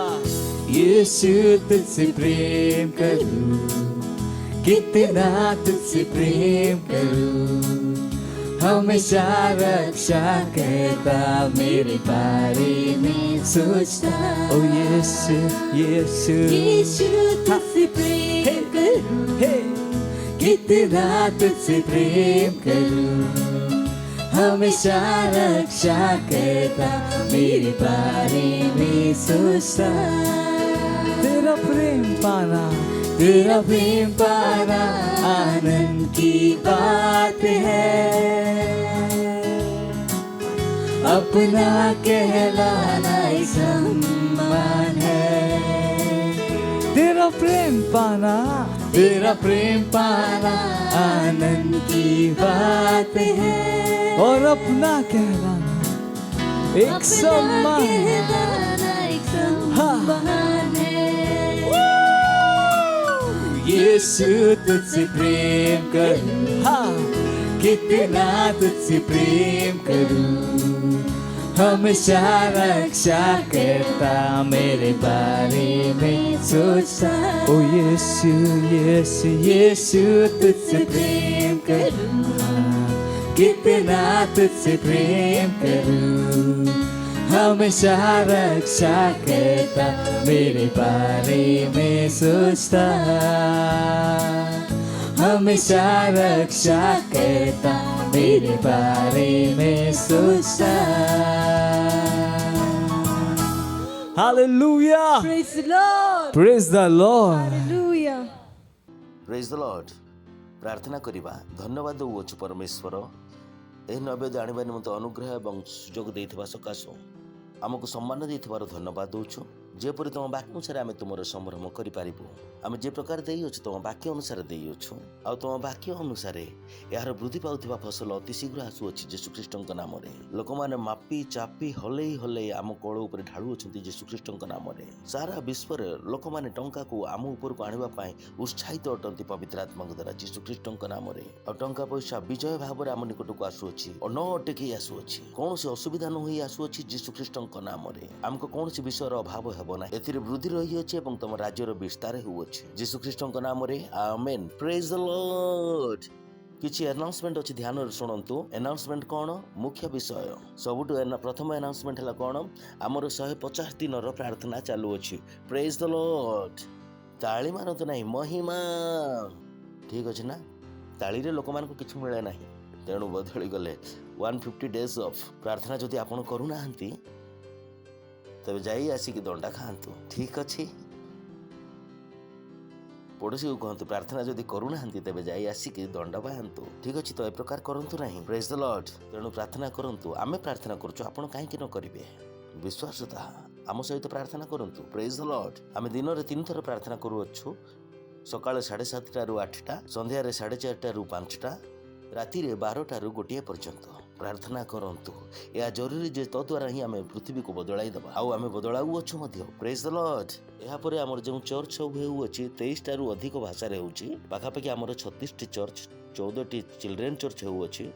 यीशु, तुझसे प्रेम करूं, कितना तुझसे प्रेम करूं, हमेशा रक्षा करता, मेरे बारे में सोचता। ओ यीशु, यीशु, यीशु तुझसे प्रेम करूं, कितना तुझसे प्रेम करूं, हमेशा रक्षा करता, मेरे बारे में सोचता। तेरा प्रेम पाना, तेरा प्रेम पाना आनंद की बात है। अपना कहलाना एक सम्मान है। तेरा प्रेम पाना, तेरा प्रेम पाना आनंद की बात है। और अपना कहलाना एक सम्मान है। यीशु, तुझसे प्रेम करूं, हाँ, कितना तुझसे प्रेम करूं, हमेशा रक्षा करता, मेरे बारे में सोचता। ओ यीशु, यीशु, यीशु, तुझसे प्रेम करूं, हाँ, कितना तुझसे प्रेम करूं, हमेशा रक्षा करता, मेरे बारे में सोचता। हमेशा रक्षा करता, मेरे बारे में सोचता। Hallelujah. Praise the Lord. Praise the Lord. Hallelujah. ପ୍ରେଜ୍ ଦ ଲର୍ଡ। ପ୍ରାର୍ଥନା କରିବା। ଧନ୍ୟବାଦ ଦେଉଅଛୁ ପରମେଶ୍ୱର ଏହି ନୈବେଦ୍ୟ ଆଣିବା ନିମନ୍ତେ ଅନୁଗ୍ରହ ଏବଂ ସୁଯୋଗ ଦେଇଥିବା ସକାଶୁ ଆମକୁ ସମ୍ମାନ ଦେଇଥିବାର ଧନ୍ୟବାଦ ଦେଉଛୁ। ଯେପରି ତୁମ ବାକ୍ୟ ଅନୁସାରେ ଆମେ ତୁମର ସମ୍ଭ୍ରମ କରିପାରିବୁ। ଆମେ ଯେ ପ୍ରକାର ଦେଇଅଛୁ ତୁମ ବାକ୍ୟ ଅନୁସାରେ ଦେଇଅଛୁ। ଆଉ ତୁମ ବାକ୍ୟ ଅନୁସାରେ ଏହାର ବୃଦ୍ଧି ପାଉଥିବା ଫସଲ ଅତି ଶୀଘ୍ର ଆସୁଅଛି ଯୀଶୁଖ୍ରୀଷ୍ଟଙ୍କ ନାମରେ। ଲୋକମାନେ ମାପି ଚାପି ହଲେଇ ହଲେଇ ଆମ କୋଳ ଉପରେ ଢାଳୁଅଛନ୍ତି ଯୀଶୁଖ୍ରୀଷ୍ଟଙ୍କ ନାମରେ। ସାରା ବିଶ୍ୱରେ ଲୋକମାନେ ଟଙ୍କାକୁ ଆମ ଉପରକୁ ଆଣିବା ପାଇଁ ଉତ୍ସାହିତ ଅଟନ୍ତି ପବିତ୍ର ଆତ୍ମାଙ୍କ ଦ୍ୱାରା ଯୀଶୁଖ୍ରୀଷ୍ଟଙ୍କ ନାମରେ। ଆଉ ଟଙ୍କା ପଇସା ବିଜୟ ଭାବରେ ଆମ ନିକଟକୁ ଆସୁଅଛି, ନ ଅଟକି ଆସୁଅଛି, କୌଣସି ଅସୁବିଧା ନ ହୋଇ ଆସୁଅଛି ଯୀଶୁଖ୍ରୀଷ୍ଟଙ୍କ ନାମରେ। ଆମକୁ କୌଣସି ବିଷୟର ଅଭାବ ହେବ ନାହିଁ। ଏଥିରେ ବୃଦ୍ଧି ରହିଅଛି ଏବଂ ତମ ରାଜ୍ୟର ବିସ୍ତାର ହେଉଅଛି ଯୀଶୁଖ୍ରୀଷ୍ଟଙ୍କ ନାମରେ ଆମେନ୍। ପ୍ରେଜ୍ ଦ ଲର୍ଡ। କିଛି ଆନାଉନ୍ସମେଣ୍ଟ ଅଛି, ଧ୍ୟାନରେ ଶୁଣନ୍ତୁ। ଆନାଉନ୍ସମେଣ୍ଟ କ'ଣ? ମୁଖ୍ୟ ବିଷୟ ସବୁଠୁ ପ୍ରଥମ ଆନାଉନ୍ସମେଣ୍ଟ ହେଲା କ'ଣ? ଆମର 150 ଦିନର ପ୍ରାର୍ଥନା ଚାଲୁଅଛି। ପ୍ରେଜ୍ ଦ ଲର୍ଡ। ତାଳି ମାରନ୍ତୁ ନାହିଁ, ମହିମା। ଠିକ୍ ଅଛି ନା? ତାଳିରେ ଲୋକମାନଙ୍କୁ କିଛି ମିଳେ ନାହିଁ। ତେଣୁ ବଦଳି ଗଲେ 150 days ଅଫ୍ ପ୍ରାର୍ଥନା ଯଦି ଆପଣ କରୁନାହାନ୍ତି ତେବେ ଯାଇ ଆସିକି ଦଣ୍ଡା ଖାଆନ୍ତୁ। ଠିକ୍ ଅଛି? ପଡ଼ୋଶୀକୁ କୁହନ୍ତୁ ପ୍ରାର୍ଥନା ଯଦି କରୁନାହାନ୍ତି ତେବେ ଯାଇ ଆସିକି ଦଣ୍ଡ ପାଆନ୍ତୁ। ଠିକ୍ ଅଛି ତ? ଏ ପ୍ରକାର କରନ୍ତୁ ନାହିଁ। ପ୍ରେଜ୍ ଦ ଲର୍ଡ। ତେଣୁ ପ୍ରାର୍ଥନା କରନ୍ତୁ। ଆମେ ପ୍ରାର୍ଥନା କରୁଛୁ, ଆପଣ କାହିଁକି ନ କରିବେ? ବିଶ୍ୱାସ ତାହା। ଆମ ସହିତ ପ୍ରାର୍ଥନା କରନ୍ତୁ। ପ୍ରେଜ୍ ଦ ଲର୍ଡ। ଆମେ ଦିନରେ 3 ଥର ପ୍ରାର୍ଥନା କରୁଅଛୁ। ସକାଳେ 7:30 ରୁ 8ଟା, ସନ୍ଧ୍ୟାରେ 4:30 ରୁ 5ଟା राति 12 गोटे पर्यंत प्रार्थना करंतु। यह जरूरी जे तो द्वारा ही आम पृथ्वी को बदलाई दबा आउ आम बदलाऊ अच्छु मध्य। Praise the Lord. या परे हमर जो चर्च सब हेउछि 23 टारू अधिक भाषा रे होछि। पाखापाखि हमर 36 टी चर्च 14 टी चिल्ड्रेन चर्च हेउछि।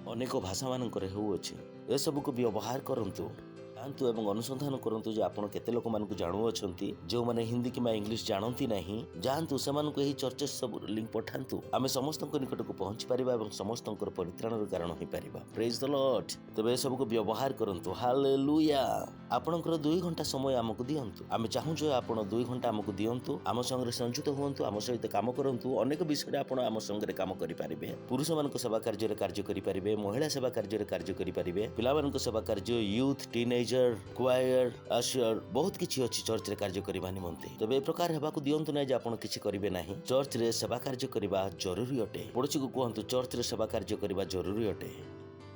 अनेक भाषा मानकर हेउछि। ए सब को व्यवहार करंतु जानतु एवं अनुसंधान करंतु जे आपण केते लोक मान को जानु अछंती जो माने हिंदी कि इंग्लिश जानती नहीं जानतु से मान को एही चर्चेस सब लिंक पठांतु। आमे समस्त निकट को पहुंच परिबा एवं समस्त परित्राणर कारण होई परिबा। Praise the Lord. तबे सब को व्यवहार करंतु। हालेलुया। आपणकर 2 घंटा समय हमकु दियंतु। आमे चाहू जे आपण 2 घंटा हमकु दियंतु। आम संगे संयुक्त हुंतु। आम सहित काम करंतु। अनेक विषय आपण आम संगे काम करि परिबे। पुरुष मान को सेवा कार्य रे कार्य करि परिबे। महिला सेवा कार्य रे कार्य करि परिबे। पिला मान को सेवा कार्य यूथ टीनेजर क्वायर आशर बहुत किछि अछि चर्च रे कार्य करिबा निमंते। तबे ए प्रकार हेबाकू दियंतु नै जे आपण किछि करिवे नाही। चर्च रे सेवा कार्य करिबा जरूरी अटे। पड़ोसी को कहंतु चर्च रे सेवा कार्य करिबा जरूरी अटे।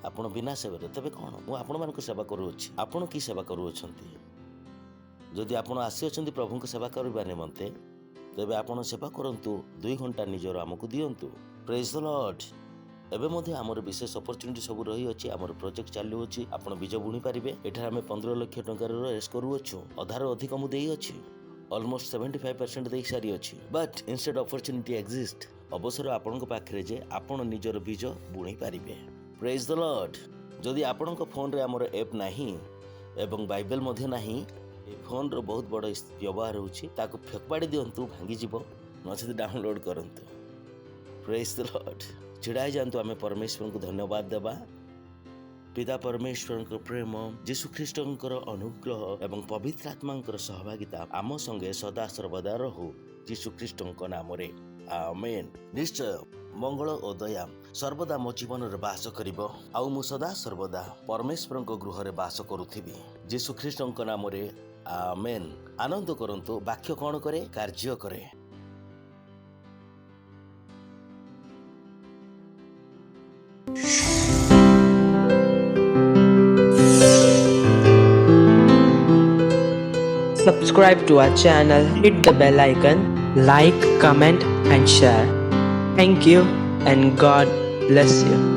आपण बिना सेवा रे तबे कोन मु आपण मान को सेवा करू अछि। आपण की सेवा करू अछंती। जदि आपण आसी अछंती प्रभु को सेवा करिबा निमंते तबे आपण सेवा करंतु। 2 घंटा निजर हमकू दियंतु। Praise the Lord. एबे मध्ये आमर विशेष अपॉर्चुनिटी सब रही अछि। आमर प्रोजेक्ट चालू अछि। आपण बीज बुणी पारिबे। एठार हमें 15 लाख टंकार रेस करू अछु। अधार अधिक मु देई अछि। ऑलमोस्ट 75% देई सारी अछि। But instead opportunity exist. अवसर आपन को पाखरे जे आपण निजर बीज बुणी पारिबे। Praise the Lord. जदि आपण को फोन रे आमर ऐप नाही एवं बाइबल मध्ये नाही ए फोन रो बहुत बड़ व्यवहार होछि। ताको फेकबाडी दियंतु भांगी जिवो नसे डाउनलोड करंतु। Praise the Lord. चिड़ाई जानतु आमे परमेश्वर को धन्यवाद देबा। पिता परमेश्वर को प्रेम यीशु ख्रीष्टंकर अनुग्रह एवं पवित्र आत्मांकर सहभागिता आम संगे सदा सर्वदा रहु यीशु ख्रीष्टंक नाम रे आमेन। निश्चय मंगल और दया सर्वदा मो जीवन रे वास करिवो। आउ मु सदा सर्वदा परमेश्वर को गृह रे वास करूथिबी यीशु ख्रीष्टंक नाम रे आमेन। आनंद करंतु। वाक्य कोन करे कार्य करे। Subscribe to our channel, hit the bell icon, like, comment and share. Thank you and God bless you.